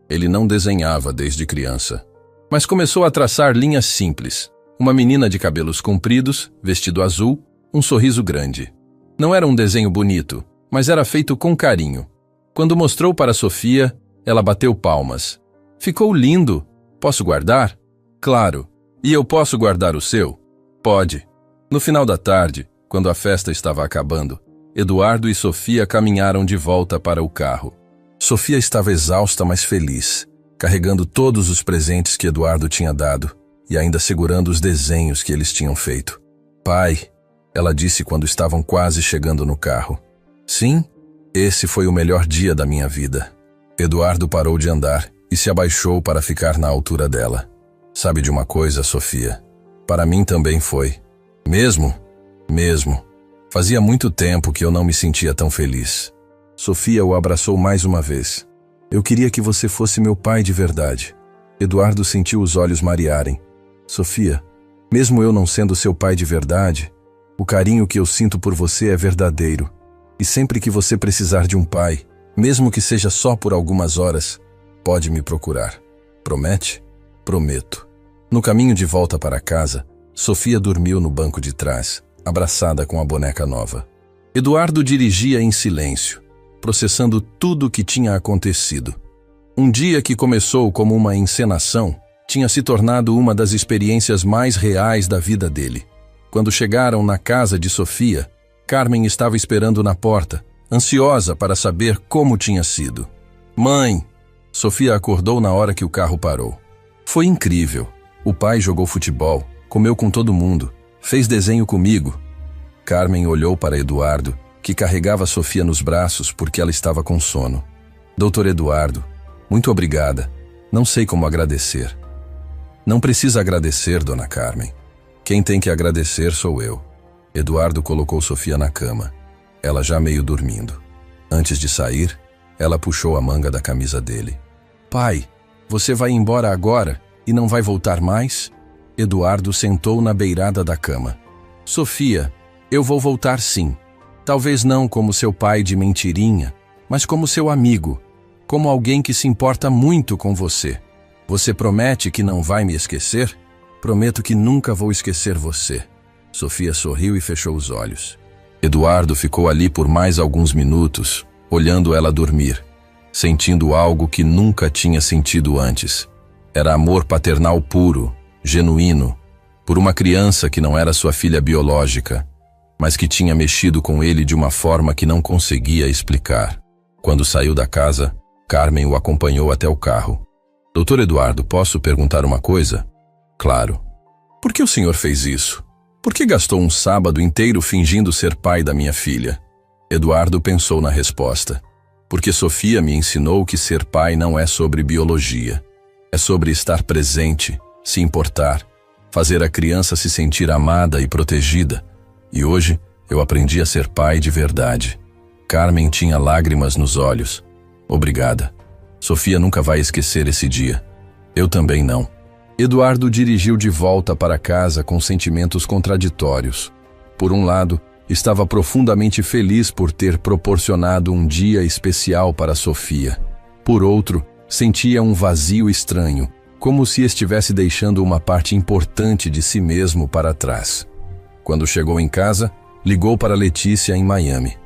Ele não desenhava desde criança. Mas começou a traçar linhas simples. Uma menina de cabelos compridos, vestido azul, um sorriso grande. Não era um desenho bonito, mas era feito com carinho. Quando mostrou para Sofia, ela bateu palmas. "Ficou lindo. Posso guardar?" "Claro. E eu posso guardar o seu?" "Pode." No final da tarde, quando a festa estava acabando, Eduardo e Sofia caminharam de volta para o carro. Sofia estava exausta, mas feliz, carregando todos os presentes que Eduardo tinha dado e ainda segurando os desenhos que eles tinham feito. "Pai", ela disse quando estavam quase chegando no carro. "Sim, esse foi o melhor dia da minha vida." Eduardo parou de andar e se abaixou para ficar na altura dela. "Sabe de uma coisa, Sofia? Para mim também foi." "Mesmo?" "Mesmo. Fazia muito tempo que eu não me sentia tão feliz." Sofia o abraçou mais uma vez. "Eu queria que você fosse meu pai de verdade." Eduardo sentiu os olhos marearem. "Sofia, mesmo eu não sendo seu pai de verdade, o carinho que eu sinto por você é verdadeiro. E sempre que você precisar de um pai, mesmo que seja só por algumas horas, pode me procurar. Promete?" "Prometo." No caminho de volta para casa, Sofia dormiu no banco de trás, abraçada com a boneca nova. Eduardo dirigia em silêncio, processando tudo o que tinha acontecido. Um dia que começou como uma encenação, tinha se tornado uma das experiências mais reais da vida dele. Quando chegaram na casa de Sofia, Carmen estava esperando na porta, ansiosa para saber como tinha sido. "Mãe!" Sofia acordou na hora que o carro parou. "Foi incrível. O pai jogou futebol, comeu com todo mundo, fez desenho comigo." Carmen olhou para Eduardo, que carregava Sofia nos braços porque ela estava com sono. "Doutor Eduardo, muito obrigada. Não sei como agradecer." "Não precisa agradecer, dona Carmen. Quem tem que agradecer sou eu." Eduardo colocou Sofia na cama, ela já meio dormindo. Antes de sair, ela puxou a manga da camisa dele. "Pai, você vai embora agora e não vai voltar mais?" Eduardo sentou na beirada da cama. "Sofia, eu vou voltar sim. Talvez não como seu pai de mentirinha, mas como seu amigo, como alguém que se importa muito com você. Você promete que não vai me esquecer?" Prometo que nunca vou esquecer você. Sofia sorriu e fechou os olhos. Eduardo ficou ali por mais alguns minutos, olhando ela dormir, sentindo algo que nunca tinha sentido antes. Era amor paternal puro, genuíno, por uma criança que não era sua filha biológica, mas que tinha mexido com ele de uma forma que não conseguia explicar. Quando saiu da casa, Carmen o acompanhou até o carro. Doutor Eduardo, posso perguntar uma coisa? Claro. Por que o senhor fez isso? Por que gastou um sábado inteiro fingindo ser pai da minha filha? Eduardo pensou na resposta. Porque Sofia me ensinou que ser pai não é sobre biologia. É sobre estar presente, se importar, fazer a criança se sentir amada e protegida. E hoje eu aprendi a ser pai de verdade. Carmen tinha lágrimas nos olhos. Obrigada. Sofia nunca vai esquecer esse dia. Eu também não. Eduardo dirigiu de volta para casa com sentimentos contraditórios. Por um lado, estava profundamente feliz por ter proporcionado um dia especial para Sofia. Por outro, sentia um vazio estranho, como se estivesse deixando uma parte importante de si mesmo para trás. Quando chegou em casa, ligou para Letícia em Miami.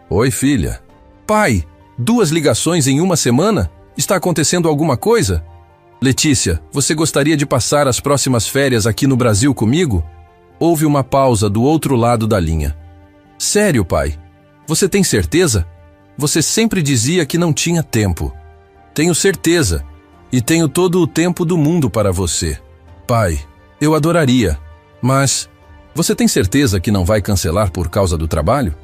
Oi, filha. Pai, 2 ligações em uma semana? Está acontecendo alguma coisa? Letícia, você gostaria de passar as próximas férias aqui no Brasil comigo? Houve uma pausa do outro lado da linha. Sério, pai? Você tem certeza? Você sempre dizia que não tinha tempo. Tenho certeza. E tenho todo o tempo do mundo para você. Pai, eu adoraria. Mas, você tem certeza que não vai cancelar por causa do trabalho?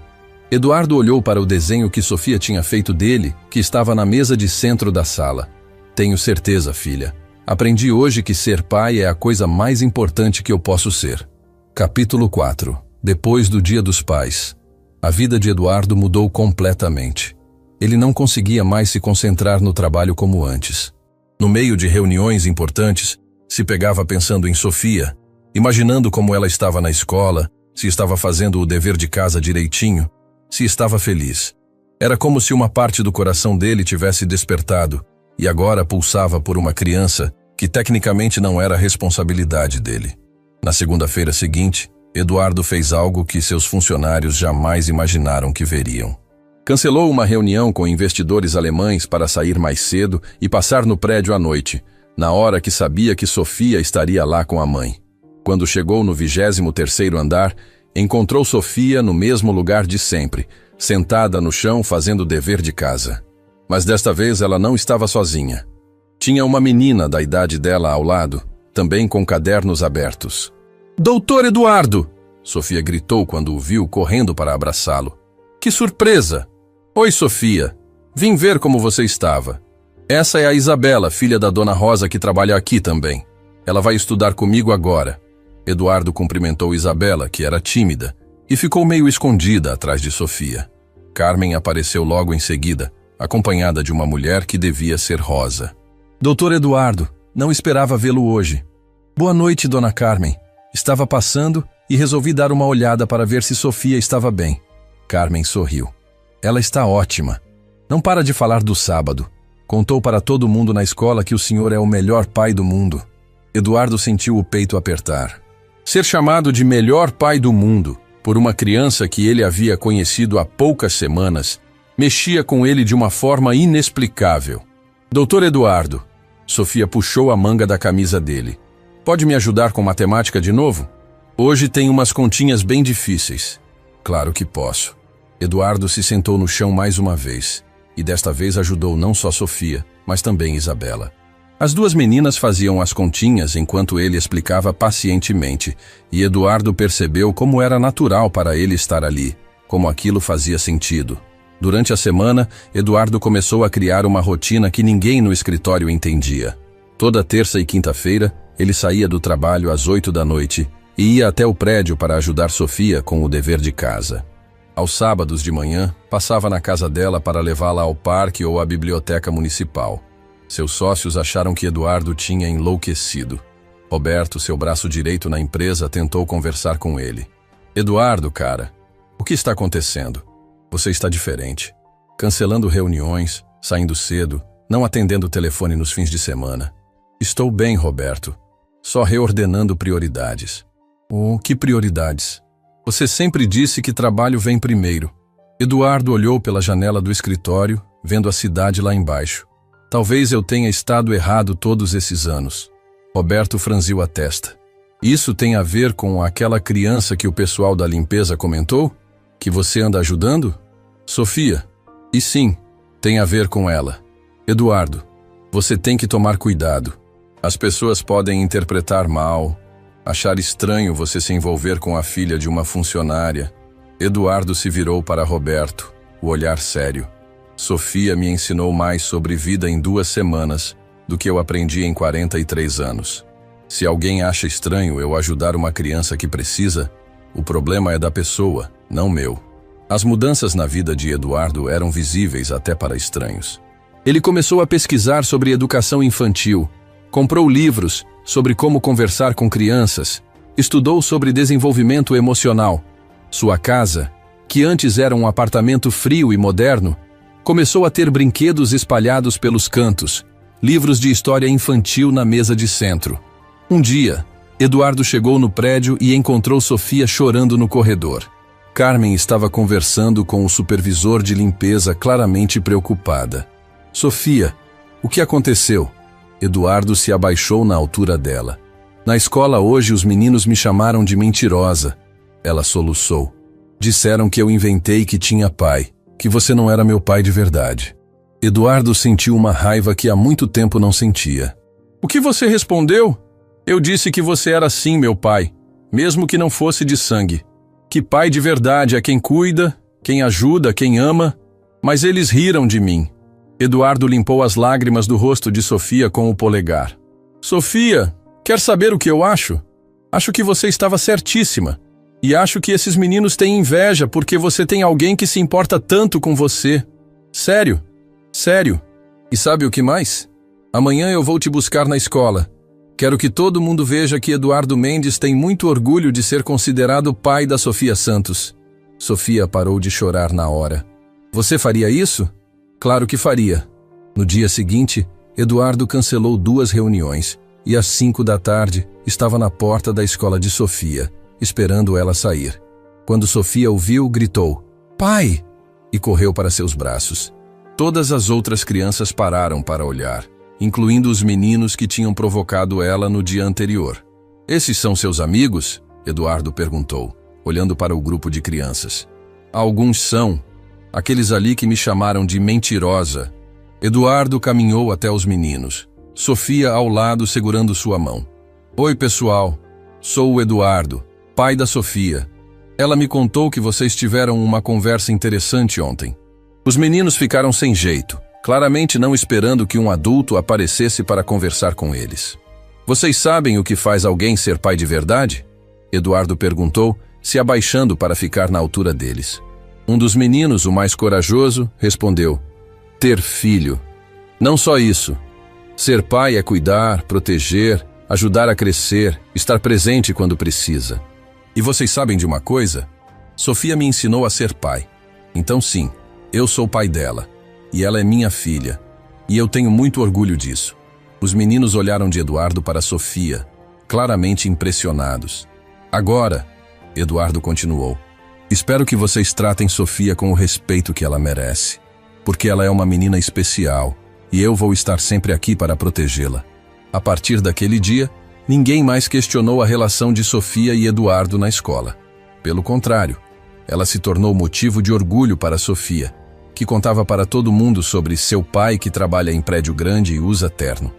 Eduardo olhou para o desenho que Sofia tinha feito dele, que estava na mesa de centro da sala. Tenho certeza, filha. Aprendi hoje que ser pai é a coisa mais importante que eu posso ser. Capítulo 4. Depois do Dia dos Pais. A vida de Eduardo mudou completamente. Ele não conseguia mais se concentrar no trabalho como antes. No meio de reuniões importantes, se pegava pensando em Sofia, imaginando como ela estava na escola, se estava fazendo o dever de casa direitinho, se estava feliz. Era como se uma parte do coração dele tivesse despertado e agora pulsava por uma criança que tecnicamente não era responsabilidade dele. Na segunda-feira seguinte, Eduardo fez algo que seus funcionários jamais imaginaram que veriam. Cancelou uma reunião com investidores alemães para sair mais cedo e passar no prédio à noite, na hora que sabia que Sofia estaria lá com a mãe. Quando chegou no 23º andar, encontrou Sofia no mesmo lugar de sempre, sentada no chão fazendo o dever de casa. Mas desta vez ela não estava sozinha. Tinha uma menina da idade dela ao lado, também com cadernos abertos. Doutor Eduardo! Sofia gritou quando o viu correndo para abraçá-lo. Que surpresa! Oi, Sofia. Vim ver como você estava. Essa é a Isabela, filha da Dona Rosa, que trabalha aqui também. Ela vai estudar comigo agora. Eduardo cumprimentou Isabela, que era tímida, e ficou meio escondida atrás de Sofia. Carmen apareceu logo em seguida, acompanhada de uma mulher que devia ser Rosa. Doutor Eduardo, não esperava vê-lo hoje. Boa noite, Dona Carmen. Estava passando e resolvi dar uma olhada para ver se Sofia estava bem. Carmen sorriu. Ela está ótima. Não para de falar do sábado. Contou para todo mundo na escola que o senhor é o melhor pai do mundo. Eduardo sentiu o peito apertar. Ser chamado de melhor pai do mundo por uma criança que ele havia conhecido há poucas semanas mexia com ele de uma forma inexplicável. Doutor Eduardo, Sofia puxou a manga da camisa dele. Pode me ajudar com matemática de novo? Hoje tem umas continhas bem difíceis. Claro que posso. Eduardo se sentou no chão mais uma vez, e desta vez ajudou não só Sofia, mas também Isabela. As 2 meninas faziam as continhas enquanto ele explicava pacientemente, e Eduardo percebeu como era natural para ele estar ali, como aquilo fazia sentido. Durante a semana, Eduardo começou a criar uma rotina que ninguém no escritório entendia. Toda terça e quinta-feira, ele saía do trabalho às 8 da noite e ia até o prédio para ajudar Sofia com o dever de casa. Aos sábados de manhã, passava na casa dela para levá-la ao parque ou à biblioteca municipal. Seus sócios acharam que Eduardo tinha enlouquecido. Roberto, seu braço direito na empresa, tentou conversar com ele. Eduardo, cara, o que está acontecendo? Você está diferente. Cancelando reuniões, saindo cedo, não atendendo o telefone nos fins de semana. Estou bem, Roberto. só reordenando prioridades. Oh, que prioridades! Você sempre disse que trabalho vem primeiro. Eduardo olhou pela janela do escritório, vendo a cidade lá embaixo. Talvez eu tenha estado errado todos esses anos. Roberto franziu a testa. Isso tem a ver com aquela criança que o pessoal da limpeza comentou? Que você anda ajudando? Sofia. E sim, tem a ver com ela. Eduardo, você tem que tomar cuidado. As pessoas podem interpretar mal, achar estranho você se envolver com a filha de uma funcionária. Eduardo se virou para Roberto, o olhar sério. Sofia me ensinou mais sobre vida em 2 semanas do que eu aprendi em 43 anos. Se alguém acha estranho eu ajudar uma criança que precisa, o problema é da pessoa, não meu. As mudanças na vida de Eduardo eram visíveis até para estranhos. Ele começou a pesquisar sobre educação infantil, comprou livros sobre como conversar com crianças, estudou sobre desenvolvimento emocional. Sua casa, que antes era um apartamento frio e moderno, começou a ter brinquedos espalhados pelos cantos, livros de história infantil na mesa de centro. Um dia, Eduardo chegou no prédio e encontrou Sofia chorando no corredor. Carmen estava conversando com o supervisor de limpeza, claramente preocupada. Sofia, o que aconteceu? Eduardo se abaixou na altura dela. Na escola hoje os meninos me chamaram de mentirosa. Ela soluçou. Disseram que eu inventei que tinha pai, que você não era meu pai de verdade. Eduardo sentiu uma raiva que há muito tempo não sentia. O que você respondeu? Eu disse que você era sim meu pai, mesmo que não fosse de sangue. Que pai de verdade é quem cuida, quem ajuda, quem ama, mas eles riram de mim. Eduardo limpou as lágrimas do rosto de Sofia com o polegar. Sofia, quer saber o que eu acho? Acho que você estava certíssima. E acho que esses meninos têm inveja porque você tem alguém que se importa tanto com você. Sério, sério. E sabe o que mais? Amanhã eu vou te buscar na escola. Quero que todo mundo veja que Eduardo Mendes tem muito orgulho de ser considerado pai da Sofia Santos. Sofia parou de chorar na hora. Você faria isso? Claro que faria. No dia seguinte, Eduardo cancelou 2 reuniões e às 5 da tarde estava na porta da escola de Sofia, esperando ela sair. Quando Sofia o viu, gritou, "Pai!" e correu para seus braços. Todas as outras crianças pararam para olhar, incluindo os meninos que tinham provocado ela no dia anterior. Esses são seus amigos? Eduardo perguntou, olhando para o grupo de crianças. Alguns são. Aqueles ali que me chamaram de mentirosa. Eduardo caminhou até os meninos. Sofia ao lado segurando sua mão. Oi, pessoal. Sou o Eduardo, pai da Sofia. Ela me contou que vocês tiveram uma conversa interessante ontem. Os meninos ficaram sem jeito, claramente não esperando que um adulto aparecesse para conversar com eles. Vocês sabem o que faz alguém ser pai de verdade? Eduardo perguntou, se abaixando para ficar na altura deles. Um dos meninos, o mais corajoso, respondeu, ter filho. Não só isso. Ser pai é cuidar, proteger, ajudar a crescer, estar presente quando precisa. E vocês sabem de uma coisa? Sofia me ensinou a ser pai. Então sim, eu sou pai dela. E ela é minha filha. E eu tenho muito orgulho disso. Os meninos olharam de Eduardo para Sofia, claramente impressionados. Agora, Eduardo continuou, espero que vocês tratem Sofia com o respeito que ela merece, porque ela é uma menina especial e eu vou estar sempre aqui para protegê-la. A partir daquele dia, ninguém mais questionou a relação de Sofia e Eduardo na escola. Pelo contrário, ela se tornou motivo de orgulho para Sofia, que contava para todo mundo sobre seu pai que trabalha em prédio grande e usa terno.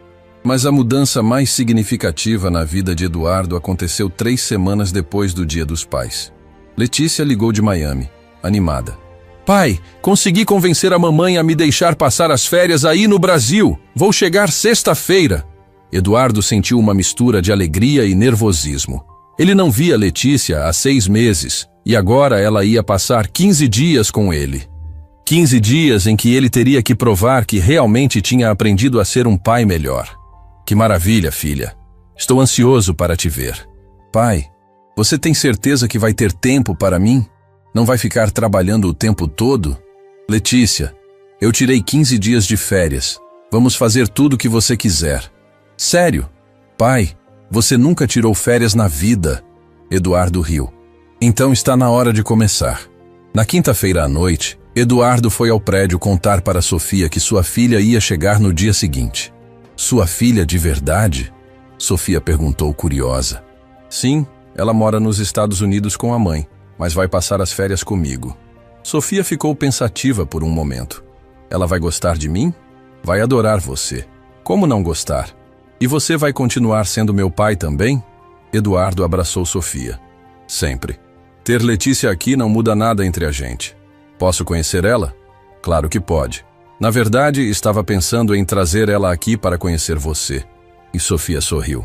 Mas a mudança mais significativa na vida de Eduardo aconteceu 3 semanas depois do Dia dos Pais. Letícia ligou de Miami, animada. Pai, consegui convencer a mamãe a me deixar passar as férias aí no Brasil. Vou chegar sexta-feira. Eduardo sentiu uma mistura de alegria e nervosismo. Ele não via Letícia há 6 meses e agora ela ia passar 15 dias com ele. 15 dias em que ele teria que provar que realmente tinha aprendido a ser um pai melhor. Que maravilha, filha. Estou ansioso para te ver. Pai, você tem certeza que vai ter tempo para mim? Não vai ficar trabalhando o tempo todo? Letícia, eu tirei 15 dias de férias. Vamos fazer tudo o que você quiser. Sério? Pai, Você nunca tirou férias na vida. Eduardo riu. Então está na hora de começar. Na quinta-feira à noite, Eduardo foi ao prédio contar para Sofia que sua filha ia chegar no dia seguinte. Sua filha de verdade? Sofia perguntou curiosa. Sim, ela mora nos Estados Unidos com a mãe, mas vai passar as férias comigo. Sofia ficou pensativa por um momento. Ela vai gostar de mim? Vai adorar você. Como não gostar? E você vai continuar sendo meu pai também? Eduardo abraçou Sofia. Sempre. Ter Letícia aqui não muda nada entre a gente. Posso conhecer ela? Claro que pode. Na verdade, estava pensando em trazer ela aqui para conhecer você. E Sofia sorriu.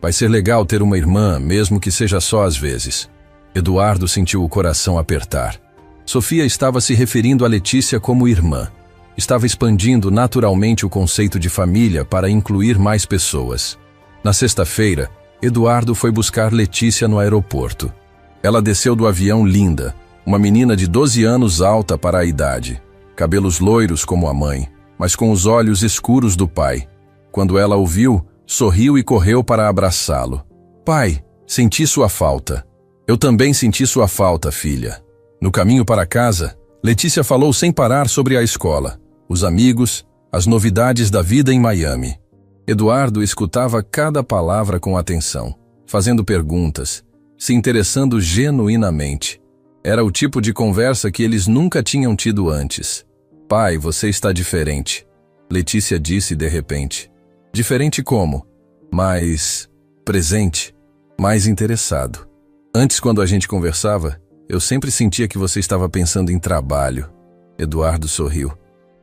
Vai ser legal ter uma irmã, mesmo que seja só às vezes. Eduardo sentiu o coração apertar. Sofia estava se referindo a Letícia como irmã. Estava expandindo naturalmente o conceito de família para incluir mais pessoas. Na sexta-feira, Eduardo foi buscar Letícia no aeroporto. Ela desceu do avião linda, uma menina de 12 anos alta para a idade, cabelos loiros como a mãe, mas com os olhos escuros do pai. Quando ela o viu, sorriu e correu para abraçá-lo. Pai, senti sua falta. Eu também senti sua falta, filha. No caminho para casa, Letícia falou sem parar sobre a escola, os amigos, as novidades da vida em Miami. Eduardo escutava cada palavra com atenção, fazendo perguntas, se interessando genuinamente. Era o tipo de conversa que eles nunca tinham tido antes. Pai, você está diferente, Letícia disse de repente. Diferente como? Mais presente, mais interessado. Antes, quando a gente conversava, eu sempre sentia que você estava pensando em trabalho. Eduardo sorriu.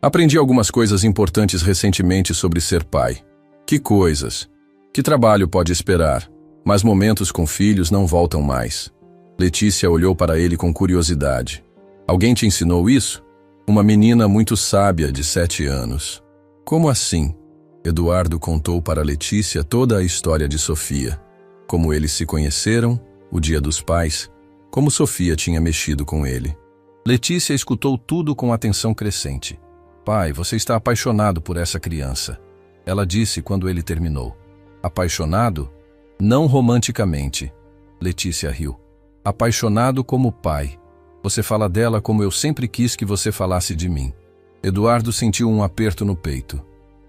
Aprendi algumas coisas importantes recentemente sobre ser pai. Que coisas? Que trabalho pode esperar? Mas momentos com filhos não voltam mais. Letícia olhou para ele com curiosidade. Alguém te ensinou isso? Uma menina muito sábia de 7 anos. Como assim? Eduardo contou para Letícia toda a história de Sofia. Como eles se conheceram, o dia dos pais, como Sofia tinha mexido com ele. Letícia escutou tudo com atenção crescente. Pai, você está apaixonado por essa criança. Ela disse quando ele terminou. Apaixonado? Não romanticamente. Letícia riu. Apaixonado como pai. Você fala dela como eu sempre quis que você falasse de mim. Eduardo sentiu um aperto no peito.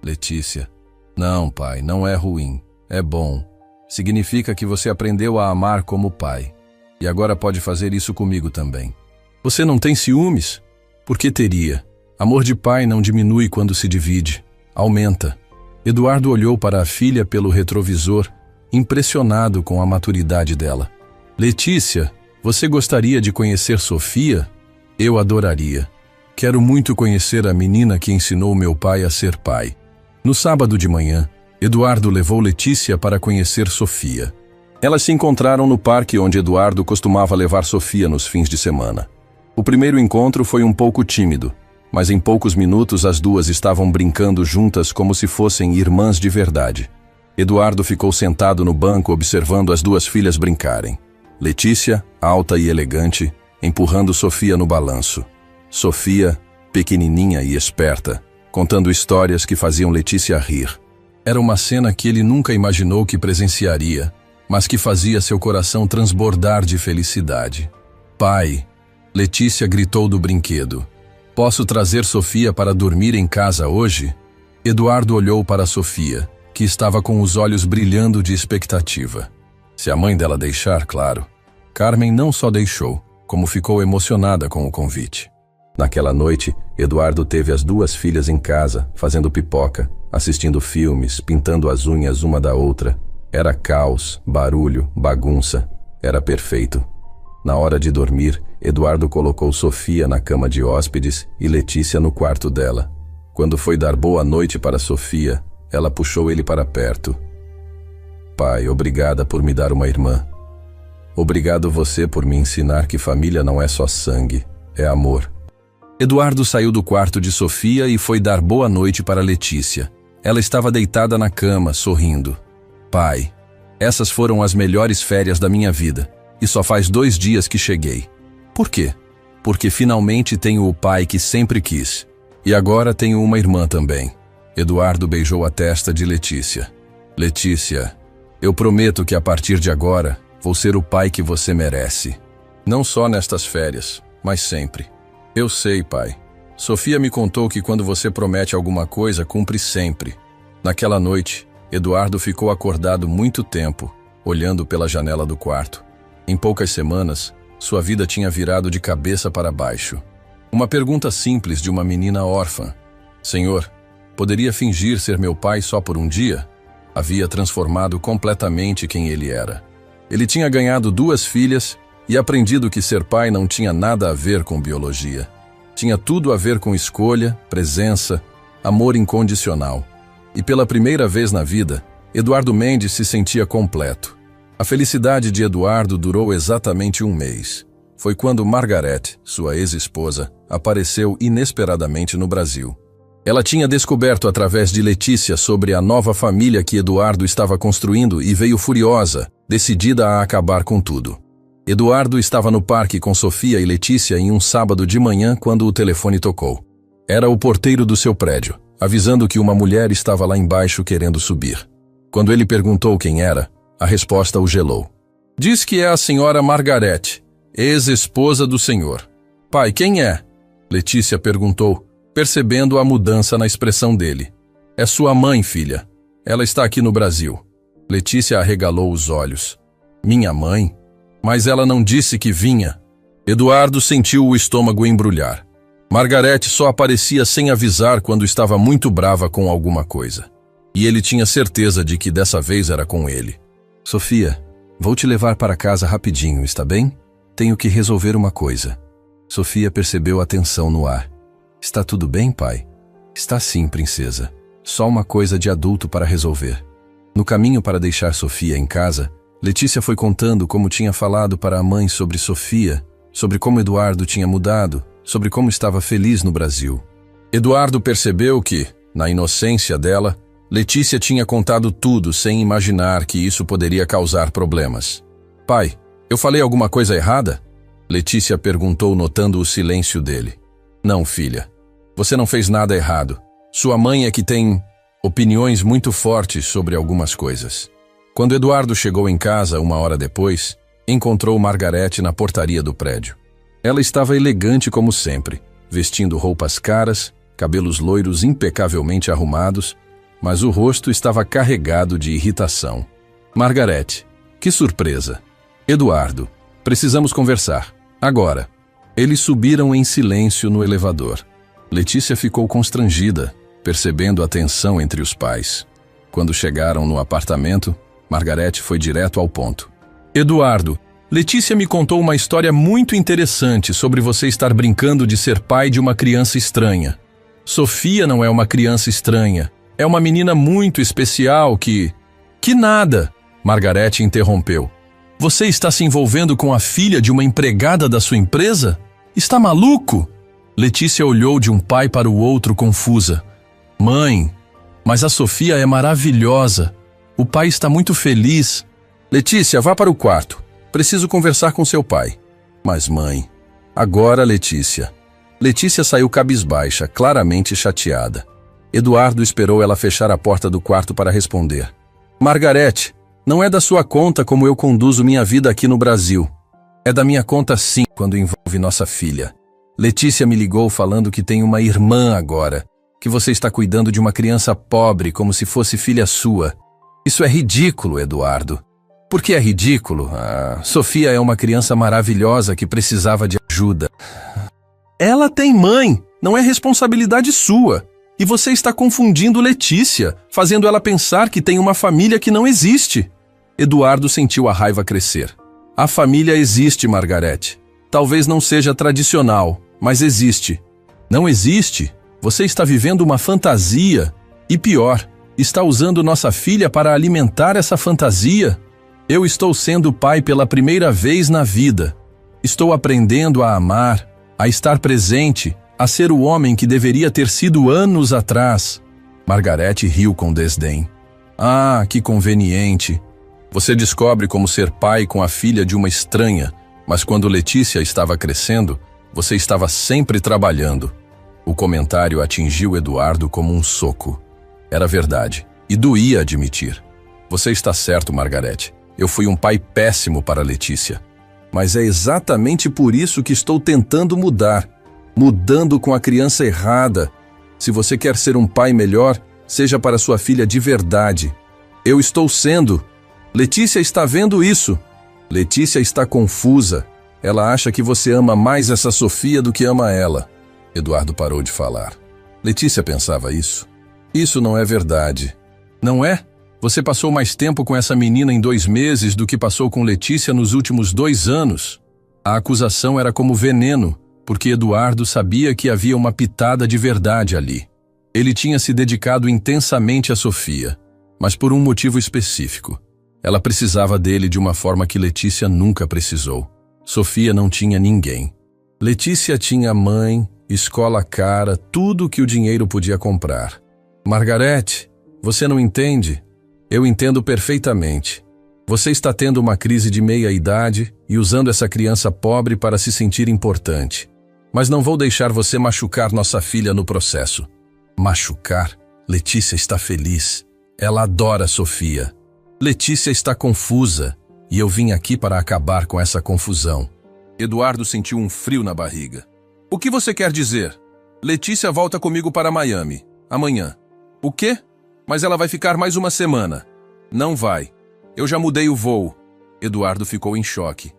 Letícia. Não, pai, não é ruim. É bom. Significa que você aprendeu a amar como pai. E agora pode fazer isso comigo também. Você não tem ciúmes? Por que teria? Amor de pai não diminui quando se divide. Aumenta. Eduardo olhou para a filha pelo retrovisor, impressionado com a maturidade dela. Letícia, você gostaria de conhecer Sofia? Eu adoraria. Quero muito conhecer a menina que ensinou meu pai a ser pai. No sábado de manhã, Eduardo levou Letícia para conhecer Sofia. Elas se encontraram no parque onde Eduardo costumava levar Sofia nos fins de semana. O primeiro encontro foi um pouco tímido, mas em poucos minutos as duas estavam brincando juntas como se fossem irmãs de verdade. Eduardo ficou sentado no banco observando as duas filhas brincarem. Letícia, alta e elegante, empurrando Sofia no balanço. Sofia, pequenininha e esperta, contando histórias que faziam Letícia rir. Era uma cena que ele nunca imaginou que presenciaria, mas que fazia seu coração transbordar de felicidade. Pai, Letícia gritou do brinquedo. Posso trazer Sofia para dormir em casa hoje? Eduardo olhou para Sofia, que estava com os olhos brilhando de expectativa. Se a mãe dela deixar, claro. Carmen não só deixou, como ficou emocionada com o convite. Naquela noite, Eduardo teve as duas filhas em casa, fazendo pipoca, assistindo filmes, pintando as unhas uma da outra. Era caos, barulho, bagunça. Era perfeito. Na hora de dormir, Eduardo colocou Sofia na cama de hóspedes e Letícia no quarto dela. Quando foi dar boa noite para Sofia, ela puxou ele para perto. Pai, obrigada por me dar uma irmã. Obrigado você por me ensinar que família não é só sangue, é amor. Eduardo saiu do quarto de Sofia e foi dar boa noite para Letícia. Ela estava deitada na cama, sorrindo. Pai, essas foram as melhores férias da minha vida, e só faz 2 dias que cheguei. Por quê? Porque finalmente tenho o pai que sempre quis. E agora tenho uma irmã também. Eduardo beijou a testa de Letícia. Letícia, Eu prometo que a partir de agora, vou ser o pai que você merece. Não só nestas férias, mas sempre. Eu sei, pai. Sofia me contou que quando você promete alguma coisa, cumpre sempre. Naquela noite, Eduardo ficou acordado muito tempo, olhando pela janela do quarto. Em poucas semanas, sua vida tinha virado de cabeça para baixo. Uma pergunta simples de uma menina órfã. Senhor, poderia fingir ser meu pai só por um dia? Havia transformado completamente quem ele era. Ele tinha ganhado 2 filhas e aprendido que ser pai não tinha nada a ver com biologia. Tinha tudo a ver com escolha, presença, amor incondicional. E pela primeira vez na vida, Eduardo Mendes se sentia completo. A felicidade de Eduardo durou exatamente 1 mês. Foi quando Margarete, sua ex-esposa, apareceu inesperadamente no Brasil. Ela tinha descoberto através de Letícia sobre a nova família que Eduardo estava construindo e veio furiosa, decidida a acabar com tudo. Eduardo estava no parque com Sofia e Letícia em um sábado de manhã quando o telefone tocou. Era o porteiro do seu prédio, avisando que uma mulher estava lá embaixo querendo subir. Quando ele perguntou quem era, a resposta o gelou. Diz que é a senhora Margarete, ex-esposa do senhor. Pai, quem é? Letícia perguntou, percebendo a mudança na expressão dele. É sua mãe, filha. Ela está aqui no Brasil. Letícia arregalou os olhos. Minha mãe? Mas ela não disse que vinha. Eduardo sentiu o estômago embrulhar. Margarete só aparecia sem avisar quando estava muito brava com alguma coisa. E ele tinha certeza de que dessa vez era com ele. Sofia, vou te levar para casa rapidinho, está bem? Tenho que resolver uma coisa. Sofia percebeu a tensão no ar. Está tudo bem, pai? Está sim, princesa. Só uma coisa de adulto para resolver. No caminho para deixar Sofia em casa, Letícia foi contando como tinha falado para a mãe sobre Sofia, sobre como Eduardo tinha mudado, sobre como estava feliz no Brasil. Eduardo percebeu que, na inocência dela, Letícia tinha contado tudo sem imaginar que isso poderia causar problemas. Pai, eu falei alguma coisa errada? Letícia perguntou notando o silêncio dele. Não, filha. Você não fez nada errado. Sua mãe é que tem opiniões muito fortes sobre algumas coisas. Quando Eduardo chegou em casa 1 hora depois, encontrou Margarete na portaria do prédio. Ela estava elegante como sempre, vestindo roupas caras, cabelos loiros impecavelmente arrumados, mas o rosto estava carregado de irritação. Margarete, que surpresa! Eduardo, precisamos conversar. Agora. Eles subiram em silêncio no elevador. Letícia ficou constrangida, percebendo a tensão entre os pais. Quando chegaram no apartamento, Margarete foi direto ao ponto. Eduardo, Letícia me contou uma história muito interessante sobre você estar brincando de ser pai de uma criança estranha. Sofia não é uma criança estranha. É uma menina muito especial que... Que nada! Margarete interrompeu. Você está se envolvendo com a filha de uma empregada da sua empresa? Está maluco? Letícia olhou de um pai para o outro confusa. Mãe, mas a Sofia é maravilhosa. O pai está muito feliz. Letícia, vá para o quarto. Preciso conversar com seu pai. Mas mãe... Agora, Letícia. Letícia saiu cabisbaixa, claramente chateada. Eduardo esperou ela fechar a porta do quarto para responder. Margarete, não é da sua conta como eu conduzo minha vida aqui no Brasil. É da minha conta sim, quando envolve nossa filha. Letícia me ligou falando que tem uma irmã agora, que você está cuidando de uma criança pobre como se fosse filha sua. Isso é ridículo, Eduardo. Por que é ridículo? Sofia é uma criança maravilhosa que precisava de ajuda. Ela tem mãe, não é responsabilidade sua. E você está confundindo Letícia, fazendo ela pensar que tem uma família que não existe. Eduardo sentiu a raiva crescer. A família existe, Margarete. Talvez não seja tradicional, mas existe. Não existe? Você está vivendo uma fantasia. E pior, está usando nossa filha para alimentar essa fantasia? Eu estou sendo pai pela primeira vez na vida. Estou aprendendo a amar, a estar presente, a ser o homem que deveria ter sido anos atrás. Margarete riu com desdém. Ah, que conveniente. Você descobre como ser pai com a filha de uma estranha, mas quando Letícia estava crescendo, você estava sempre trabalhando. O comentário atingiu Eduardo como um soco. Era verdade, e doía admitir. Você está certo, Margarete. Eu fui um pai péssimo para Letícia. Mas é exatamente por isso que estou tentando mudar. Mudando com a criança errada. Se você quer ser um pai melhor, seja para sua filha de verdade. Eu estou sendo. Letícia está vendo isso. Letícia está confusa. Ela acha que você ama mais essa Sofia do que ama ela. Eduardo parou de falar. Letícia pensava isso. Isso não é verdade. Não é? Você passou mais tempo com essa menina em 2 meses do que passou com Letícia nos últimos 2 anos. A acusação era como veneno, porque Eduardo sabia que havia uma pitada de verdade ali. Ele tinha se dedicado intensamente a Sofia, mas por um motivo específico. Ela precisava dele de uma forma que Letícia nunca precisou. Sofia não tinha ninguém. Letícia tinha mãe, escola cara, tudo que o dinheiro podia comprar. Margarete, você não entende? Eu entendo perfeitamente. Você está tendo uma crise de meia-idade e usando essa criança pobre para se sentir importante. Mas não vou deixar você machucar nossa filha no processo. Machucar? Letícia está feliz. Ela adora Sofia. Letícia está confusa e eu vim aqui para acabar com essa confusão. Eduardo sentiu um frio na barriga. O que você quer dizer? Letícia volta comigo para Miami, amanhã. O quê? Mas ela vai ficar mais uma semana. Não vai. Eu já mudei o voo. Eduardo ficou em choque.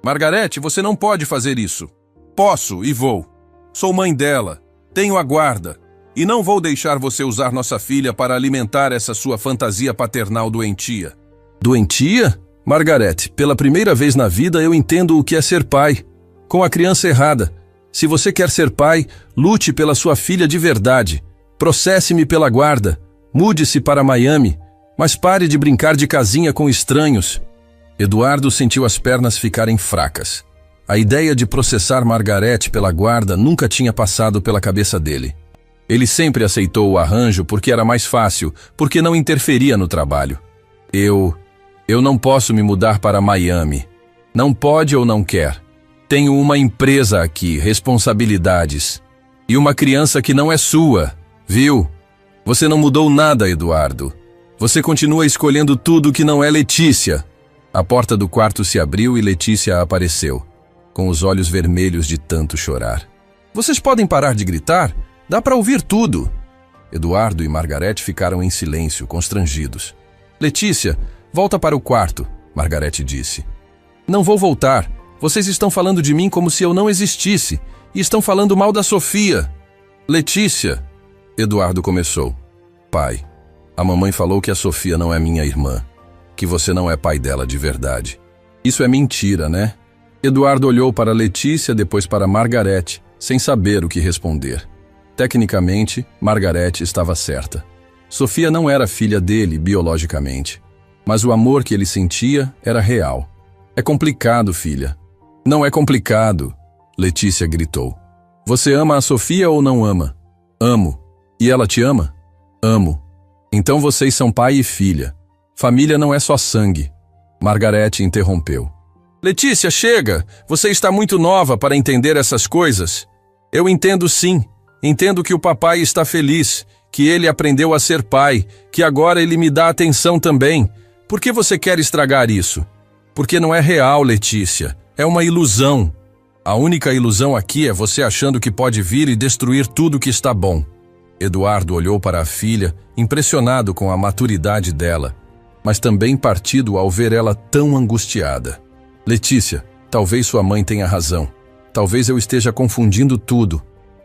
Margarete, você não pode fazer isso. Posso e vou. Sou mãe dela. Tenho a guarda. E não vou deixar você usar nossa filha para alimentar essa sua fantasia paternal doentia. Doentia? Margarete, pela primeira vez na vida eu entendo o que é ser pai. Com a criança errada. Se você quer ser pai, lute pela sua filha de verdade. Processe-me pela guarda. Mude-se para Miami. Mas pare de brincar de casinha com estranhos. Eduardo sentiu as pernas ficarem fracas. A ideia de processar Margarete pela guarda nunca tinha passado pela cabeça dele. Ele sempre aceitou o arranjo porque era mais fácil, porque não interferia no trabalho. Eu não posso me mudar para Miami. Não pode ou não quer. Tenho uma empresa aqui, responsabilidades. E uma criança que não é sua, viu? Você não mudou nada, Eduardo. Você continua escolhendo tudo que não é Letícia. A porta do quarto se abriu e Letícia apareceu, com os olhos vermelhos de tanto chorar. Vocês podem parar de gritar? Dá para ouvir tudo. Eduardo e Margarete ficaram em silêncio, constrangidos. Letícia, volta para o quarto, Margarete disse. Não vou voltar. Vocês estão falando de mim como se eu não existisse. E estão falando mal da Sofia. Letícia, Eduardo começou. Pai, a mamãe falou que a Sofia não é minha irmã. Que você não é pai dela de verdade. Isso é mentira, né? Eduardo olhou para Letícia, depois para Margarete, sem saber o que responder. Tecnicamente, Margarete estava certa. Sofia não era filha dele biologicamente, mas o amor que ele sentia era real. É complicado, filha. Não é complicado, Letícia gritou. Você ama a Sofia ou não ama? Amo. E ela te ama? Amo. Então vocês são pai e filha. Família não é só sangue. Margarete interrompeu. Letícia, chega! Você está muito nova para entender essas coisas. Eu entendo sim. Entendo que o papai está feliz, que ele aprendeu a ser pai, que agora ele me dá atenção também. Por que você quer estragar isso? Porque não é real, Letícia. É uma ilusão. A única ilusão aqui é você achando que pode vir e destruir tudo que está bom. Eduardo olhou para a filha, impressionado com a maturidade dela, mas também partido ao ver ela tão angustiada. Letícia, talvez sua mãe tenha razão. Talvez eu esteja confundindo tudo.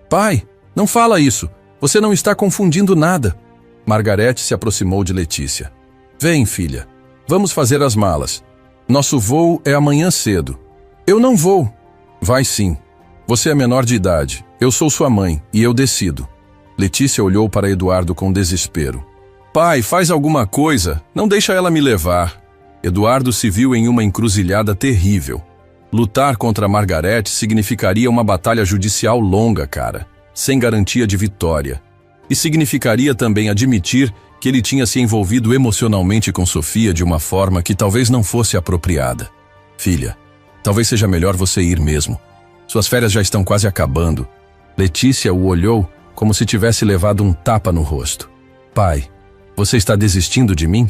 Pai, não fala isso. Você não está confundindo nada. Margarete se aproximou de Letícia. Vem, filha. Vamos fazer as malas. Nosso voo é amanhã cedo. Eu não vou. Vai sim. Você é menor de idade. Eu sou sua mãe e eu decido. Letícia olhou para Eduardo com desespero. Pai, faz alguma coisa. Não deixa ela me levar. Eduardo se viu em uma encruzilhada terrível. Lutar contra Margarete significaria uma batalha judicial longa, cara, sem garantia de vitória. E significaria também admitir que ele tinha se envolvido emocionalmente com Sofia de uma forma que talvez não fosse apropriada. Filha, talvez seja melhor você ir mesmo. Suas férias já estão quase acabando. Letícia o olhou como se tivesse levado um tapa no rosto. Pai, você está desistindo de mim?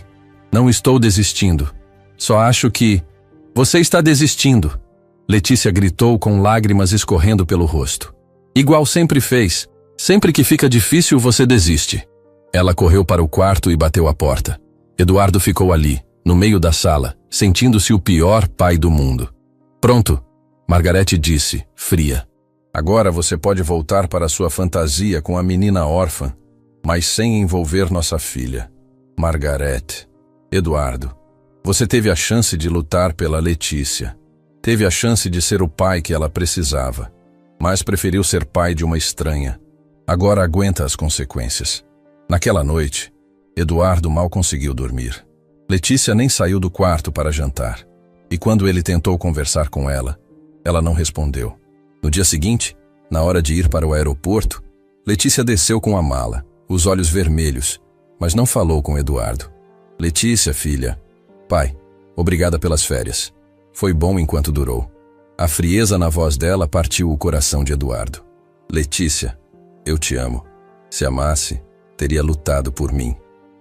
Não estou desistindo. Só acho que... Você está desistindo. Letícia gritou com lágrimas escorrendo pelo rosto. Igual sempre fez. Sempre que fica difícil, você desiste. Ela correu para o quarto e bateu a porta. Eduardo ficou ali, no meio da sala, sentindo-se o pior pai do mundo. Pronto, Margarete disse, fria. Agora você pode voltar para sua fantasia com a menina órfã, mas sem envolver nossa filha. Margarete. Eduardo, você teve a chance de lutar pela Letícia. Teve a chance de ser o pai que ela precisava, mas preferiu ser pai de uma estranha. Agora aguenta as consequências. Naquela noite, Eduardo mal conseguiu dormir. Letícia nem saiu do quarto para jantar. E quando ele tentou conversar com ela, ela não respondeu. No dia seguinte, na hora de ir para o aeroporto, Letícia desceu com a mala, os olhos vermelhos, mas não falou com Eduardo. Letícia, filha. Pai, obrigada pelas férias. Foi bom enquanto durou. A frieza na voz dela partiu o coração de Eduardo. Letícia, eu te amo. Se amasse, teria lutado por mim.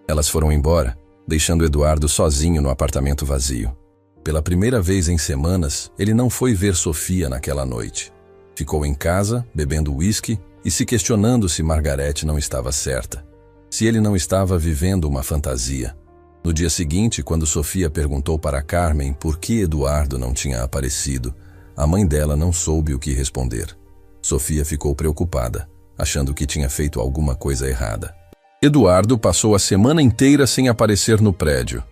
Elas foram embora, deixando Eduardo sozinho no apartamento vazio. Pela primeira vez em semanas, ele não foi ver Sofia naquela noite. Ficou em casa, bebendo uísque e se questionando se Margarete não estava certa. Se ele não estava vivendo uma fantasia. No dia seguinte, quando Sofia perguntou para Carmen por que Eduardo não tinha aparecido, a mãe dela não soube o que responder. Sofia ficou preocupada, achando que tinha feito alguma coisa errada. Eduardo passou a semana inteira sem aparecer no prédio.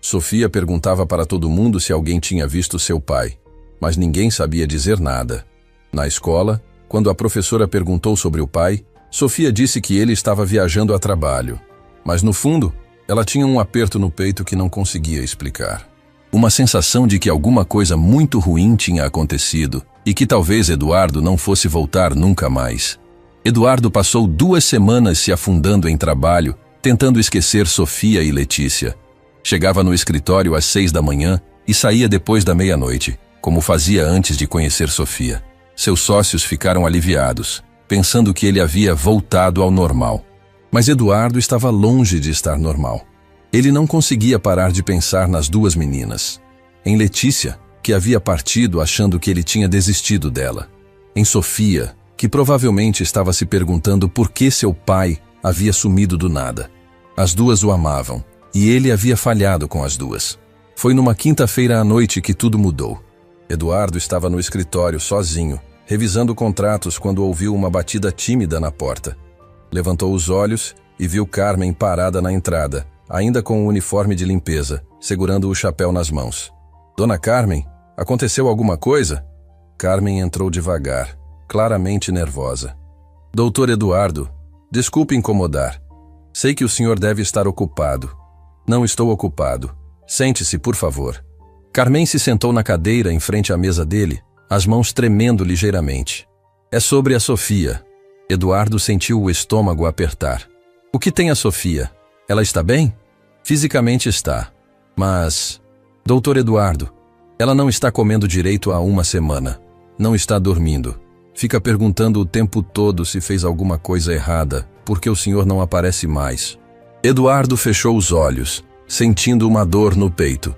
Sofia perguntava para todo mundo se alguém tinha visto seu pai, mas ninguém sabia dizer nada. Na escola, quando a professora perguntou sobre o pai, Sofia disse que ele estava viajando a trabalho. Mas no fundo, ela tinha um aperto no peito que não conseguia explicar. Uma sensação de que alguma coisa muito ruim tinha acontecido e que talvez Eduardo não fosse voltar nunca mais. Eduardo passou 2 semanas se afundando em trabalho, tentando esquecer Sofia e Letícia. Chegava no escritório às 6 da manhã e saía depois da meia-noite, como fazia antes de conhecer Sofia. Seus sócios ficaram aliviados, pensando que ele havia voltado ao normal. Mas Eduardo estava longe de estar normal. Ele não conseguia parar de pensar nas 2 meninas. Em Letícia, que havia partido achando que ele tinha desistido dela. Em Sofia, que provavelmente estava se perguntando por que seu pai havia sumido do nada. As 2 o amavam, e ele havia falhado com as 2. Foi numa quinta-feira à noite que tudo mudou. Eduardo estava no escritório sozinho, revisando contratos quando ouviu uma batida tímida na porta. Levantou os olhos e viu Carmen parada na entrada, ainda com o uniforme de limpeza, segurando o chapéu nas mãos. Dona Carmen, aconteceu alguma coisa? Carmen entrou devagar, claramente nervosa. Doutor Eduardo, desculpe incomodar. Sei que o senhor deve estar ocupado. Não estou ocupado. Sente-se, por favor. Carmen se sentou na cadeira em frente à mesa dele, as mãos tremendo ligeiramente. É sobre a Sofia. Eduardo sentiu o estômago apertar. O que tem a Sofia? Ela está bem? Fisicamente está. Mas... Doutor Eduardo, ela não está comendo direito há 1 semana. Não está dormindo. Fica perguntando o tempo todo se fez alguma coisa errada, porque o senhor não aparece mais. Eduardo fechou os olhos, sentindo uma dor no peito.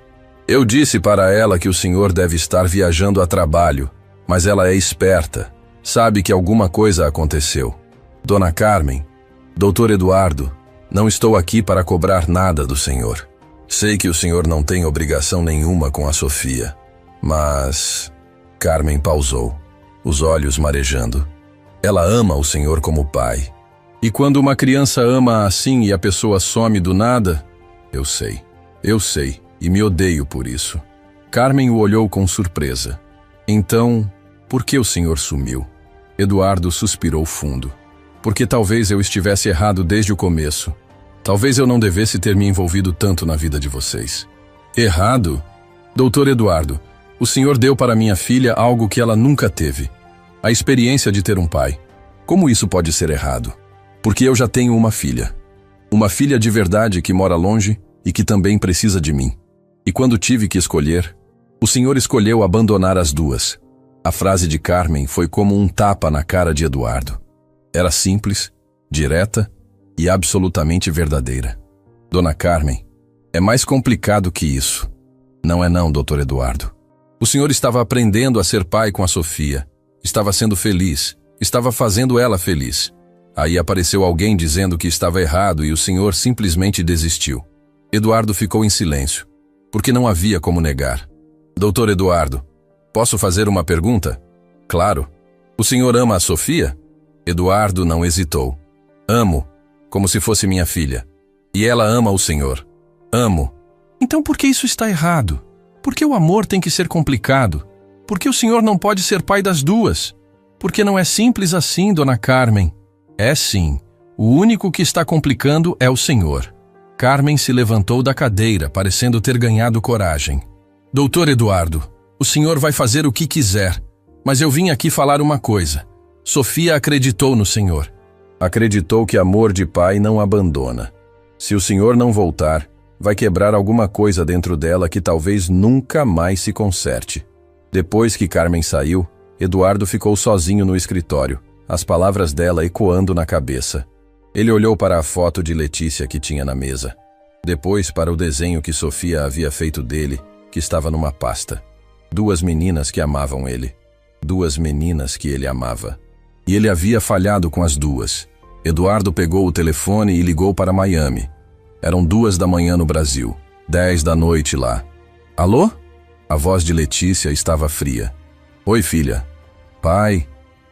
Eu disse para ela que o senhor deve estar viajando a trabalho, mas ela é esperta. Sabe que alguma coisa aconteceu. Dona Carmen, doutor Eduardo, não estou aqui para cobrar nada do senhor. Sei que o senhor não tem obrigação nenhuma com a Sofia, mas... Carmen pausou, os olhos marejando. Ela ama o senhor como pai. E quando uma criança ama assim e a pessoa some do nada... Eu sei, e me odeio por isso. Carmen o olhou com surpresa. Então, por que o senhor sumiu? Eduardo suspirou fundo. Porque talvez eu estivesse errado desde o começo. Talvez eu não devesse ter me envolvido tanto na vida de vocês. Errado? Doutor Eduardo, o senhor deu para minha filha algo que ela nunca teve. A experiência de ter um pai. Como isso pode ser errado? Porque eu já tenho uma filha. Uma filha de verdade que mora longe e que também precisa de mim. E quando tive que escolher, o senhor escolheu abandonar as 2. A frase de Carmen foi como um tapa na cara de Eduardo. Era simples, direta e absolutamente verdadeira. Dona Carmen, É mais complicado que isso. Não é não, Dr. Eduardo. O senhor estava aprendendo a ser pai com a Sofia. Estava sendo feliz. Estava fazendo ela feliz. Aí apareceu alguém dizendo que estava errado e o senhor simplesmente desistiu. Eduardo ficou em silêncio, porque não havia como negar. Doutor Eduardo, posso fazer uma pergunta? Claro. O senhor ama a Sofia? Eduardo não hesitou. Amo, como se fosse minha filha. E ela ama o senhor. Amo. Então por que isso está errado? Por que o amor tem que ser complicado? Por que o senhor não pode ser pai das duas? Porque não é simples assim, dona Carmen. É sim. O único que está complicando é o senhor. Carmen se levantou da cadeira, parecendo ter ganhado coragem. Doutor Eduardo, o senhor vai fazer o que quiser, mas eu vim aqui falar uma coisa. Sofia acreditou no senhor. Acreditou que amor de pai não abandona. Se o senhor não voltar, vai quebrar alguma coisa dentro dela que talvez nunca mais se conserte. Depois que Carmen saiu, Eduardo ficou sozinho no escritório, as palavras dela ecoando na cabeça. Ele olhou para a foto de Letícia que tinha na mesa. Depois para o desenho que Sofia havia feito dele, que estava numa pasta. 2 meninas que amavam ele. 2 meninas que ele amava. E ele havia falhado com as 2. Eduardo pegou o telefone e ligou para Miami. Eram 2 da manhã no Brasil, 10 da noite lá. Alô? A voz de Letícia estava fria. Oi, filha. Pai,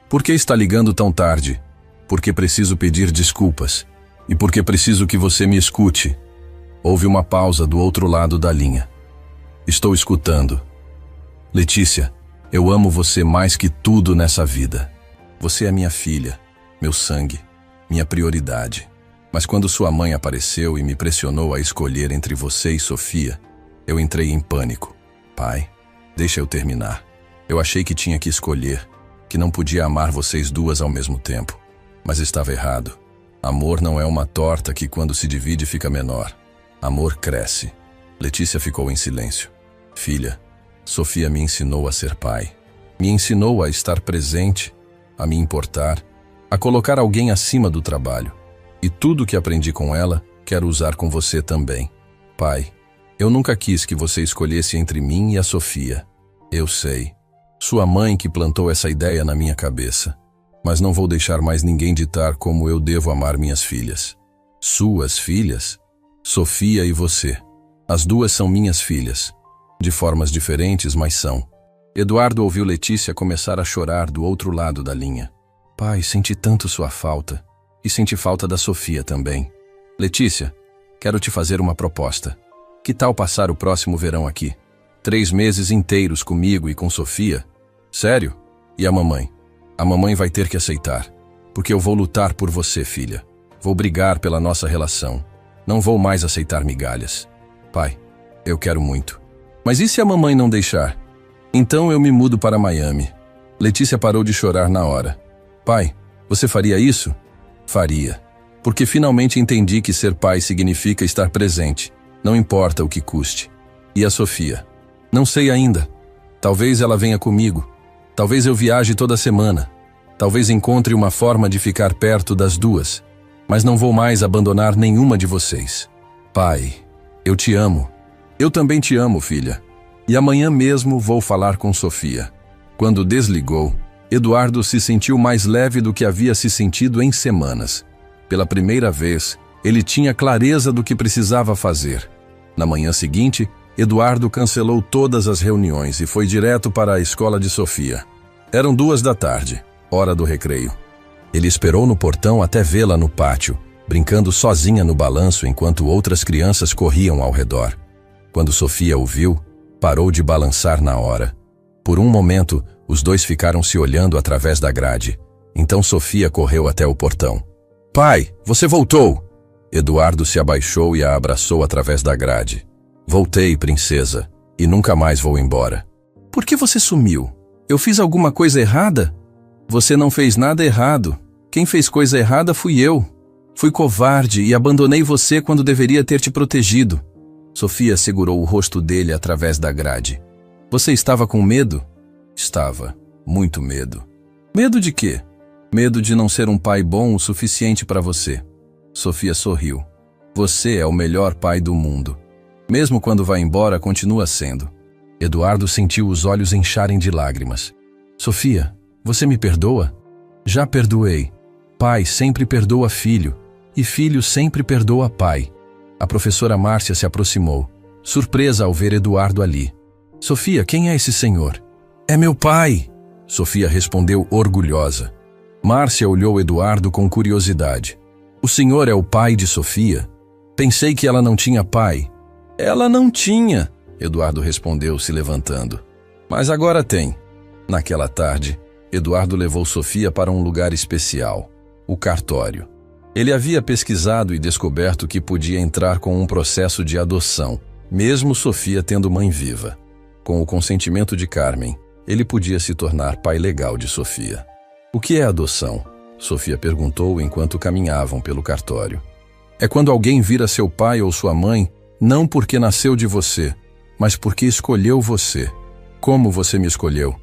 por que está ligando tão tarde? Porque preciso pedir desculpas. E porque preciso que você me escute. Houve uma pausa do outro lado da linha. Estou escutando. Letícia, eu amo você mais que tudo nessa vida. Você é minha filha, meu sangue, minha prioridade. Mas quando sua mãe apareceu e me pressionou a escolher entre você e Sofia, eu entrei em pânico. Pai, deixa eu terminar. Eu achei que tinha que escolher, que não podia amar vocês 2 ao mesmo tempo. Mas estava errado. Amor não é uma torta que quando se divide fica menor. Amor cresce. Letícia ficou em silêncio. Filha, Sofia me ensinou a ser pai. Me ensinou a estar presente, a me importar, a colocar alguém acima do trabalho. E tudo que aprendi com ela, quero usar com você também. Pai, eu nunca quis que você escolhesse entre mim e a Sofia. Eu sei. Sua mãe que plantou essa ideia na minha cabeça. Mas não vou deixar mais ninguém ditar como eu devo amar minhas filhas. Suas filhas? Sofia e você. As 2 são minhas filhas. De formas diferentes, mas são. Eduardo ouviu Letícia começar a chorar do outro lado da linha. Pai, senti tanto sua falta. E senti falta da Sofia também. Letícia, quero te fazer uma proposta. Que tal passar o próximo verão aqui? 3 meses inteiros comigo e com Sofia? Sério? E a mamãe? A mamãe vai ter que aceitar. Porque eu vou lutar por você, filha. Vou brigar pela nossa relação. Não vou mais aceitar migalhas. Pai, eu quero muito. Mas e se a mamãe não deixar? Então eu me mudo para Miami. Letícia parou de chorar na hora. Pai, você faria isso? Faria. Porque finalmente entendi que ser pai significa estar presente. Não importa o que custe. E a Sofia? Não sei ainda. Talvez ela venha comigo. Talvez eu viaje toda semana. Talvez encontre uma forma de ficar perto das 2. Mas não vou mais abandonar nenhuma de vocês. Pai, eu te amo. Eu também te amo, filha. E amanhã mesmo vou falar com Sofia. Quando desligou, Eduardo se sentiu mais leve do que havia se sentido em semanas. Pela primeira vez, ele tinha clareza do que precisava fazer. Na manhã seguinte, Eduardo cancelou todas as reuniões e foi direto para a escola de Sofia. Eram 2 da tarde, hora do recreio. Ele esperou no portão até vê-la no pátio, brincando sozinha no balanço enquanto outras crianças corriam ao redor. Quando Sofia o viu, parou de balançar na hora. Por um momento, os 2 ficaram se olhando através da grade. Então Sofia correu até o portão. Pai, você voltou! Eduardo se abaixou e a abraçou através da grade. Voltei, princesa, e nunca mais vou embora. Por que você sumiu? Eu fiz alguma coisa errada? Você não fez nada errado. Quem fez coisa errada fui eu. Fui covarde e abandonei você quando deveria ter te protegido. Sofia segurou o rosto dele através da grade. Você estava com medo? Estava. Muito medo. Medo de quê? Medo de não ser um pai bom o suficiente para você. Sofia sorriu. Você é o melhor pai do mundo. Mesmo quando vai embora, continua sendo. Eduardo sentiu os olhos encharem de lágrimas. Sofia, você me perdoa? Já perdoei. Pai sempre perdoa filho, e filho sempre perdoa pai. A professora Márcia se aproximou, surpresa ao ver Eduardo ali. Sofia, quem é esse senhor? É meu pai, Sofia respondeu orgulhosa. Márcia olhou Eduardo com curiosidade. O senhor é o pai de Sofia? Pensei que ela não tinha pai. Ela não tinha, Eduardo respondeu, se levantando. Mas agora tem. Naquela tarde, Eduardo levou Sofia para um lugar especial, o cartório. Ele havia pesquisado e descoberto que podia entrar com um processo de adoção, mesmo Sofia tendo mãe viva. Com o consentimento de Carmen, ele podia se tornar pai legal de Sofia. O que é adoção? Sofia perguntou enquanto caminhavam pelo cartório. É quando alguém vira seu pai ou sua mãe, não porque nasceu de você, mas porque escolheu você. Como você me escolheu?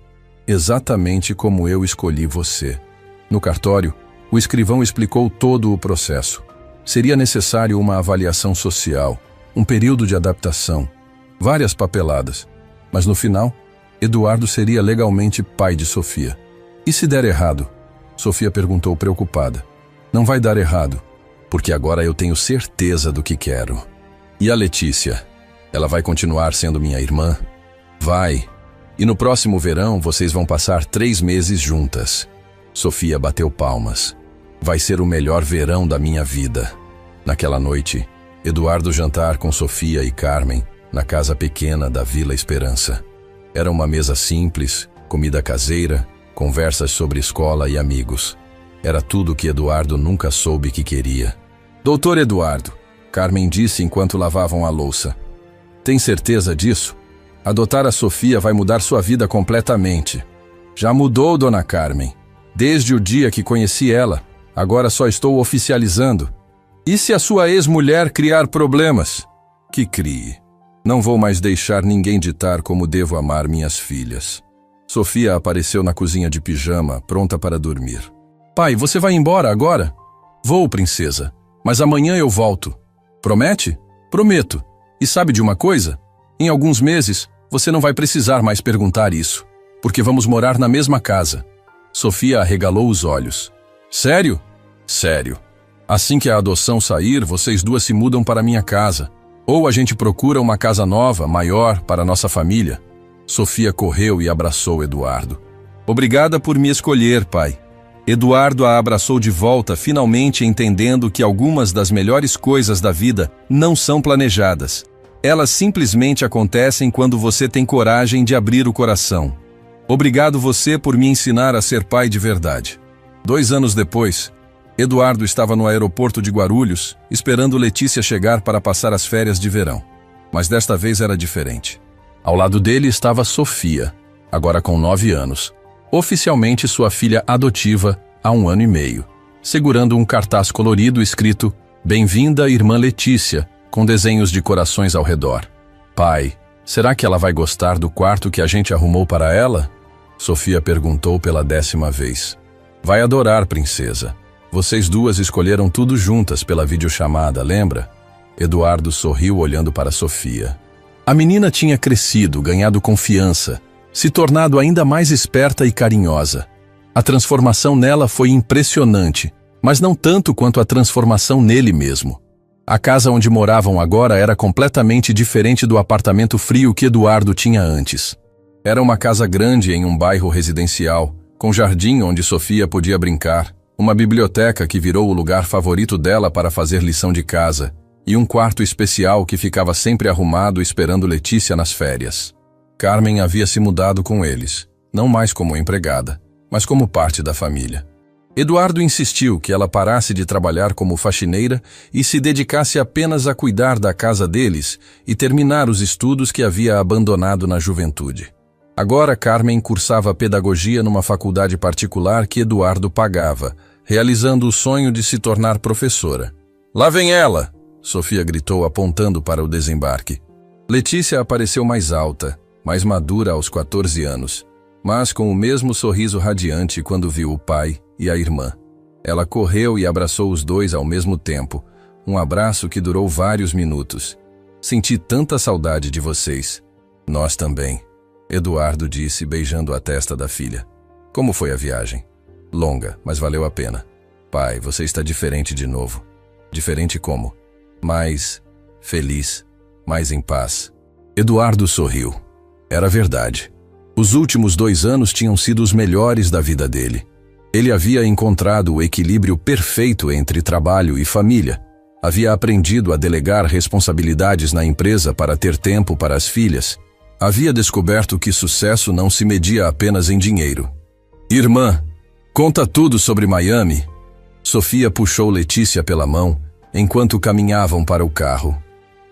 Exatamente como eu escolhi você. No cartório, o escrivão explicou todo o processo. Seria necessário uma avaliação social, um período de adaptação, várias papeladas. Mas no final, Eduardo seria legalmente pai de Sofia. E se der errado? Sofia perguntou preocupada. Não vai dar errado, porque agora eu tenho certeza do que quero. E a Letícia? Ela vai continuar sendo minha irmã? Vai. E no próximo verão vocês vão passar 3 meses juntas. Sofia bateu palmas. Vai ser o melhor verão da minha vida. Naquela noite, Eduardo jantar com Sofia e Carmen na casa pequena da Vila Esperança. Era uma mesa simples, comida caseira, conversas sobre escola e amigos. Era tudo o que Eduardo nunca soube que queria. Doutor Eduardo, Carmen disse enquanto lavavam a louça. Tem certeza disso? Adotar a Sofia vai mudar sua vida completamente. Já mudou, dona Carmen. Desde o dia que conheci ela, agora só estou oficializando. E se a sua ex-mulher criar problemas? Que crie. Não vou mais deixar ninguém ditar como devo amar minhas filhas. Sofia apareceu na cozinha de pijama, pronta para dormir. Pai, você vai embora agora? Vou, princesa, mas amanhã eu volto. Promete? Prometo. E sabe de uma coisa? Em alguns meses, você não vai precisar mais perguntar isso, porque vamos morar na mesma casa. Sofia arregalou os olhos. Sério? Sério. Assim que a adoção sair, vocês duas se mudam para minha casa. Ou a gente procura uma casa nova, maior, para nossa família. Sofia correu e abraçou Eduardo. Obrigada por me escolher, pai. Eduardo a abraçou de volta, finalmente entendendo que algumas das melhores coisas da vida não são planejadas. Elas simplesmente acontecem quando você tem coragem de abrir o coração. Obrigado você por me ensinar a ser pai de verdade. 2 anos depois, Eduardo estava no aeroporto de Guarulhos, esperando Letícia chegar para passar as férias de verão. Mas desta vez era diferente. Ao lado dele estava Sofia, agora com 9 anos. Oficialmente sua filha adotiva há 1 ano e meio, segurando um cartaz colorido escrito Bem-vinda, irmã Letícia, com desenhos de corações ao redor. Pai, será que ela vai gostar do quarto que a gente arrumou para ela? Sofia perguntou pela 10ª vez. Vai adorar, princesa. Vocês duas escolheram tudo juntas pela videochamada, lembra? Eduardo sorriu olhando para Sofia. A menina tinha crescido, ganhado confiança, se tornado ainda mais esperta e carinhosa. A transformação nela foi impressionante, mas não tanto quanto a transformação nele mesmo. A casa onde moravam agora era completamente diferente do apartamento frio que Eduardo tinha antes. Era uma casa grande em um bairro residencial, com jardim onde Sofia podia brincar, uma biblioteca que virou o lugar favorito dela para fazer lição de casa, e um quarto especial que ficava sempre arrumado esperando Letícia nas férias. Carmen havia se mudado com eles, não mais como empregada, mas como parte da família. Eduardo insistiu que ela parasse de trabalhar como faxineira e se dedicasse apenas a cuidar da casa deles e terminar os estudos que havia abandonado na juventude. Agora Carmen cursava pedagogia numa faculdade particular que Eduardo pagava, realizando o sonho de se tornar professora. Lá vem ela! Sofia gritou apontando para o desembarque. Letícia apareceu mais alta, mais madura aos 14 anos, mas com o mesmo sorriso radiante quando viu o pai e a irmã. Ela correu e abraçou os dois ao mesmo tempo, um abraço que durou vários minutos. Senti tanta saudade de vocês. Nós também, Eduardo disse, beijando a testa da filha. Como foi a viagem? Longa, mas valeu a pena. Pai, você está diferente de novo. Diferente como? Mais feliz, mais em paz. Eduardo sorriu. Era verdade. Os últimos 2 anos tinham sido os melhores da vida dele. Ele havia encontrado o equilíbrio perfeito entre trabalho e família. Havia aprendido a delegar responsabilidades na empresa para ter tempo para as filhas. Havia descoberto que sucesso não se media apenas em dinheiro. Irmã, conta tudo sobre Miami. Sofia puxou Letícia pela mão enquanto caminhavam para o carro.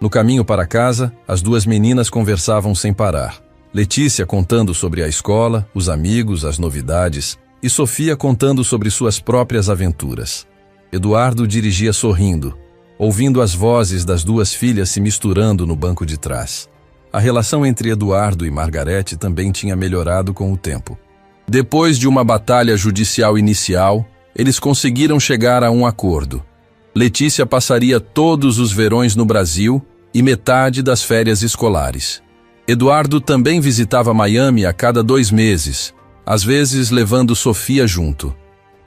No caminho para casa, as 2 meninas conversavam sem parar. Letícia contando sobre a escola, os amigos, as novidades, e Sofia contando sobre suas próprias aventuras. Eduardo dirigia sorrindo, ouvindo as vozes das 2 filhas se misturando no banco de trás. A relação entre Eduardo e Margarete também tinha melhorado com o tempo. Depois de uma batalha judicial inicial, eles conseguiram chegar a um acordo. Letícia passaria todos os verões no Brasil e metade das férias escolares. Eduardo também visitava Miami a cada 2 meses, às vezes levando Sofia junto.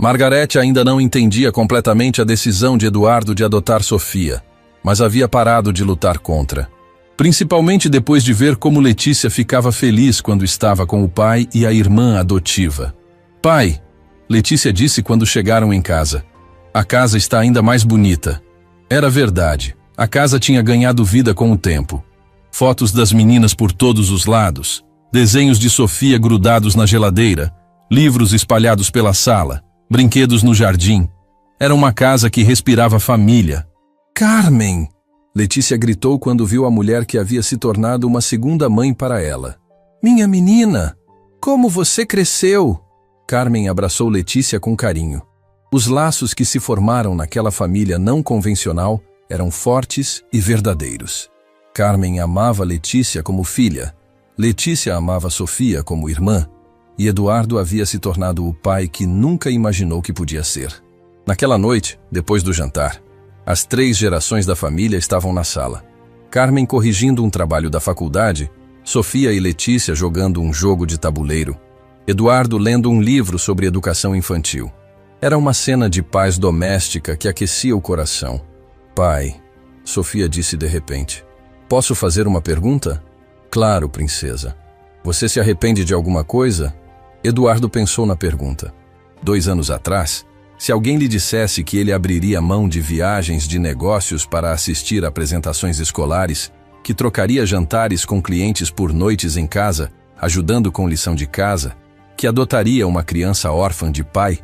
Margarete ainda não entendia completamente a decisão de Eduardo de adotar Sofia, mas havia parado de lutar contra. Principalmente depois de ver como Letícia ficava feliz quando estava com o pai e a irmã adotiva. Pai, Letícia disse quando chegaram em casa. A casa está ainda mais bonita. Era verdade, a casa tinha ganhado vida com o tempo. Fotos das meninas por todos os lados, desenhos de Sofia grudados na geladeira, livros espalhados pela sala, brinquedos no jardim. Era uma casa que respirava família. Carmen! Letícia gritou quando viu a mulher que havia se tornado uma segunda mãe para ela. Minha menina! Como você cresceu! Carmen abraçou Letícia com carinho. Os laços que se formaram naquela família não convencional eram fortes e verdadeiros. Carmen amava Letícia como filha, Letícia amava Sofia como irmã, e Eduardo havia se tornado o pai que nunca imaginou que podia ser. Naquela noite, depois do jantar, as 3 gerações da família estavam na sala. Carmen corrigindo um trabalho da faculdade, Sofia e Letícia jogando um jogo de tabuleiro, Eduardo lendo um livro sobre educação infantil. Era uma cena de paz doméstica que aquecia o coração. Pai, Sofia disse de repente. Posso fazer uma pergunta? Claro, princesa. Você se arrepende de alguma coisa? Eduardo pensou na pergunta. 2 anos atrás, se alguém lhe dissesse que ele abriria mão de viagens de negócios para assistir a apresentações escolares, que trocaria jantares com clientes por noites em casa, ajudando com lição de casa, que adotaria uma criança órfã de pai,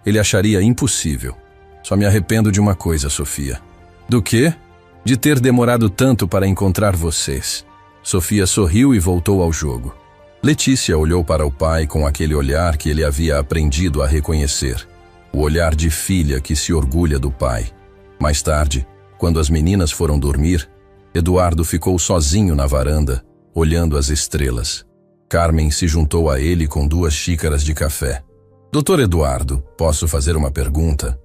ele acharia impossível. Só me arrependo de uma coisa, Sofia. Do quê? De ter demorado tanto para encontrar vocês. Sofia sorriu e voltou ao jogo. Letícia olhou para o pai com aquele olhar que ele havia aprendido a reconhecer. O olhar de filha que se orgulha do pai. Mais tarde, quando as meninas foram dormir, Eduardo ficou sozinho na varanda, olhando as estrelas. Carmen se juntou a ele com 2 xícaras de café. Doutor Eduardo, posso fazer uma pergunta?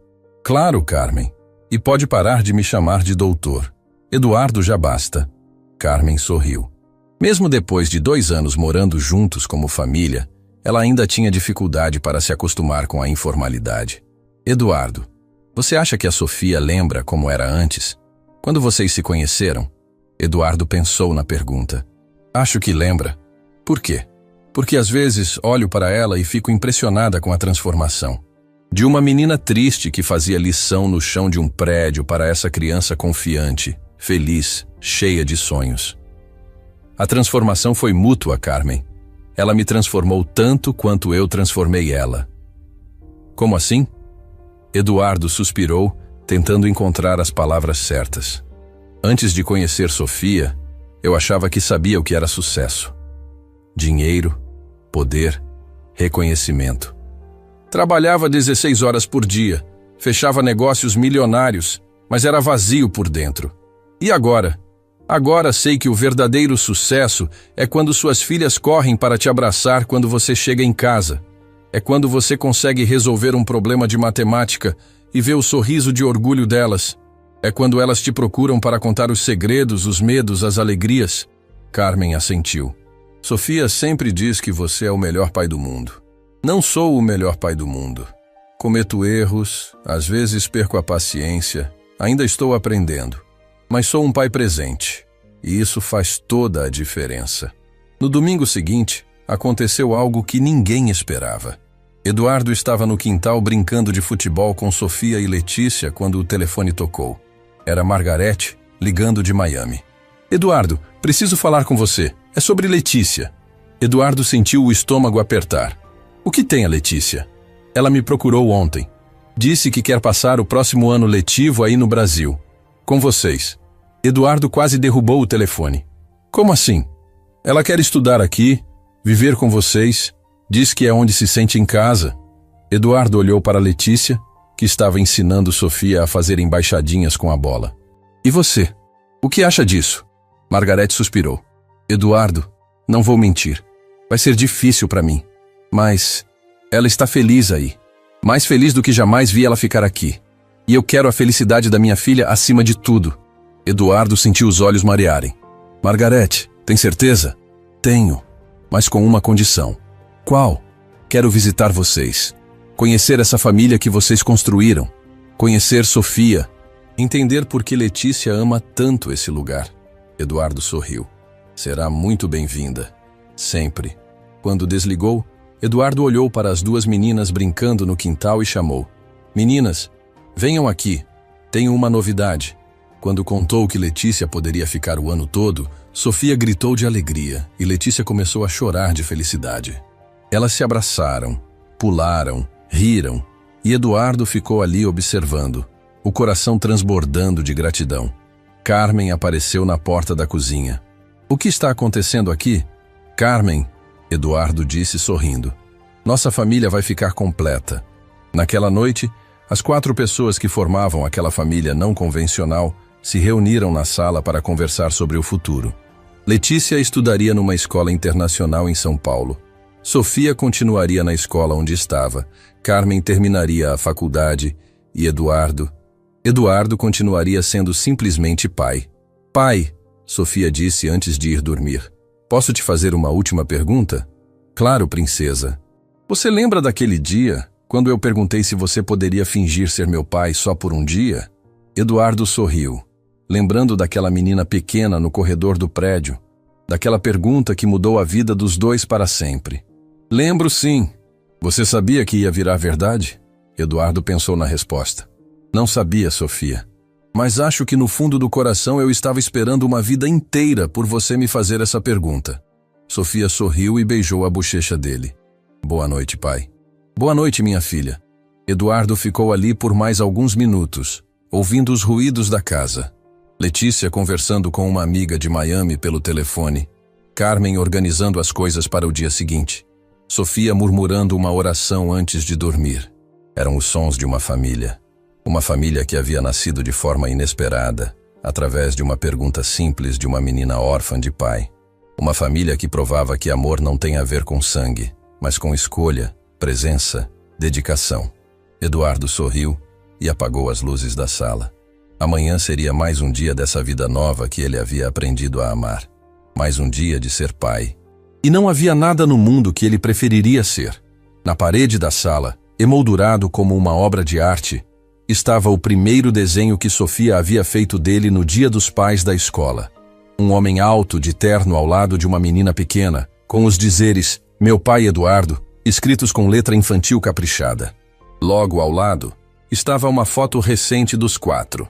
Claro, Carmen. E pode parar de me chamar de doutor. Eduardo já basta. Carmen sorriu. Mesmo depois de 2 anos morando juntos como família, ela ainda tinha dificuldade para se acostumar com a informalidade. Eduardo, você acha que a Sofia lembra como era antes? Quando vocês se conheceram? Eduardo pensou na pergunta. Acho que lembra. Por quê? Porque às vezes olho para ela e fico impressionada com a transformação. De uma menina triste que fazia lição no chão de um prédio para essa criança confiante, feliz, cheia de sonhos. A transformação foi mútua, Carmen. Ela me transformou tanto quanto eu transformei ela. Como assim? Eduardo suspirou, tentando encontrar as palavras certas. Antes de conhecer Sofia, eu achava que sabia o que era sucesso. Dinheiro, poder, reconhecimento. Trabalhava 16 horas por dia, fechava negócios milionários, mas era vazio por dentro. E agora? Agora sei que o verdadeiro sucesso é quando suas filhas correm para te abraçar quando você chega em casa. É quando você consegue resolver um problema de matemática e ver o sorriso de orgulho delas. É quando elas te procuram para contar os segredos, os medos, as alegrias. Carmen assentiu. Sofia sempre diz que você é o melhor pai do mundo. Não sou o melhor pai do mundo. Cometo erros, às vezes perco a paciência, ainda estou aprendendo. Mas sou um pai presente, e isso faz toda a diferença. No domingo seguinte, aconteceu algo que ninguém esperava. Eduardo estava no quintal brincando de futebol com Sofia e Letícia quando o telefone tocou. Era Margarete, ligando de Miami. Eduardo, preciso falar com você. É sobre Letícia. Eduardo sentiu o estômago apertar. O que tem a Letícia? Ela me procurou ontem. Disse que quer passar o próximo ano letivo aí no Brasil. Com vocês. Eduardo quase derrubou o telefone. Como assim? Ela quer estudar aqui, viver com vocês, diz que é onde se sente em casa. Eduardo olhou para Letícia, que estava ensinando Sofia a fazer embaixadinhas com a bola. E você? O que acha disso? Margarete suspirou. Eduardo, não vou mentir. Vai ser difícil para mim. Mas ela está feliz aí. Mais feliz do que jamais vi ela ficar aqui. E eu quero a felicidade da minha filha acima de tudo. Eduardo sentiu os olhos marearem. Margarete, tem certeza? Tenho, mas com uma condição. Qual? Quero visitar vocês. Conhecer essa família que vocês construíram. Conhecer Sofia. Entender por que Letícia ama tanto esse lugar. Eduardo sorriu. Será muito bem-vinda. Sempre. Quando desligou, Eduardo olhou para as duas meninas brincando no quintal e chamou. Meninas, venham aqui. Tenho uma novidade. Quando contou que Letícia poderia ficar o ano todo, Sofia gritou de alegria e Letícia começou a chorar de felicidade. Elas se abraçaram, pularam, riram e Eduardo ficou ali observando, o coração transbordando de gratidão. Carmen apareceu na porta da cozinha. O que está acontecendo aqui? Carmen, Eduardo disse sorrindo. Nossa família vai ficar completa. Naquela noite, as 4 pessoas que formavam aquela família não convencional se reuniram na sala para conversar sobre o futuro. Letícia estudaria numa escola internacional em São Paulo. Sofia continuaria na escola onde estava. Carmen terminaria a faculdade e Eduardo continuaria sendo simplesmente pai. Pai, Sofia disse antes de ir dormir. Posso te fazer uma última pergunta? Claro, princesa. Você lembra daquele dia, quando eu perguntei se você poderia fingir ser meu pai só por um dia? Eduardo sorriu, lembrando daquela menina pequena no corredor do prédio, daquela pergunta que mudou a vida dos dois para sempre. Lembro sim. Você sabia que ia virar verdade? Eduardo pensou na resposta. Não sabia, Sofia. Mas acho que no fundo do coração eu estava esperando uma vida inteira por você me fazer essa pergunta. Sofia sorriu e beijou a bochecha dele. Boa noite, pai. Boa noite, minha filha. Eduardo ficou ali por mais alguns minutos, ouvindo os ruídos da casa. Letícia conversando com uma amiga de Miami pelo telefone. Carmen organizando as coisas para o dia seguinte. Sofia murmurando uma oração antes de dormir. Eram os sons de uma família. Uma família que havia nascido de forma inesperada, através de uma pergunta simples de uma menina órfã de pai. Uma família que provava que amor não tem a ver com sangue, mas com escolha, presença, dedicação. Eduardo sorriu e apagou as luzes da sala. Amanhã seria mais um dia dessa vida nova que ele havia aprendido a amar. Mais um dia de ser pai. E não havia nada no mundo que ele preferiria ser. Na parede da sala, emoldurado como uma obra de arte, estava o primeiro desenho que Sofia havia feito dele no Dia dos Pais da escola. Um homem alto de terno ao lado de uma menina pequena, com os dizeres "Meu pai Eduardo", escritos com letra infantil caprichada. Logo ao lado, estava uma foto recente dos 4.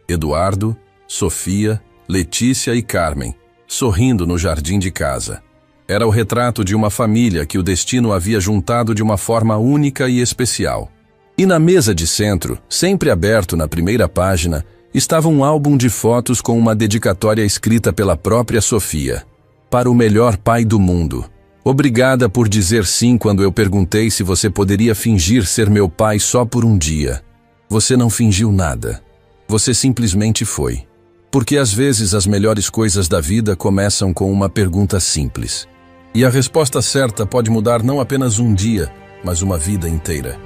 Eduardo, Sofia, Letícia e Carmen, sorrindo no jardim de casa. Era o retrato de uma família que o destino havia juntado de uma forma única e especial. E na mesa de centro, sempre aberto na primeira página, estava um álbum de fotos com uma dedicatória escrita pela própria Sofia. Para o melhor pai do mundo. Obrigada por dizer sim quando eu perguntei se você poderia fingir ser meu pai só por um dia. Você não fingiu nada. Você simplesmente foi. Porque às vezes as melhores coisas da vida começam com uma pergunta simples. E a resposta certa pode mudar não apenas um dia, mas uma vida inteira.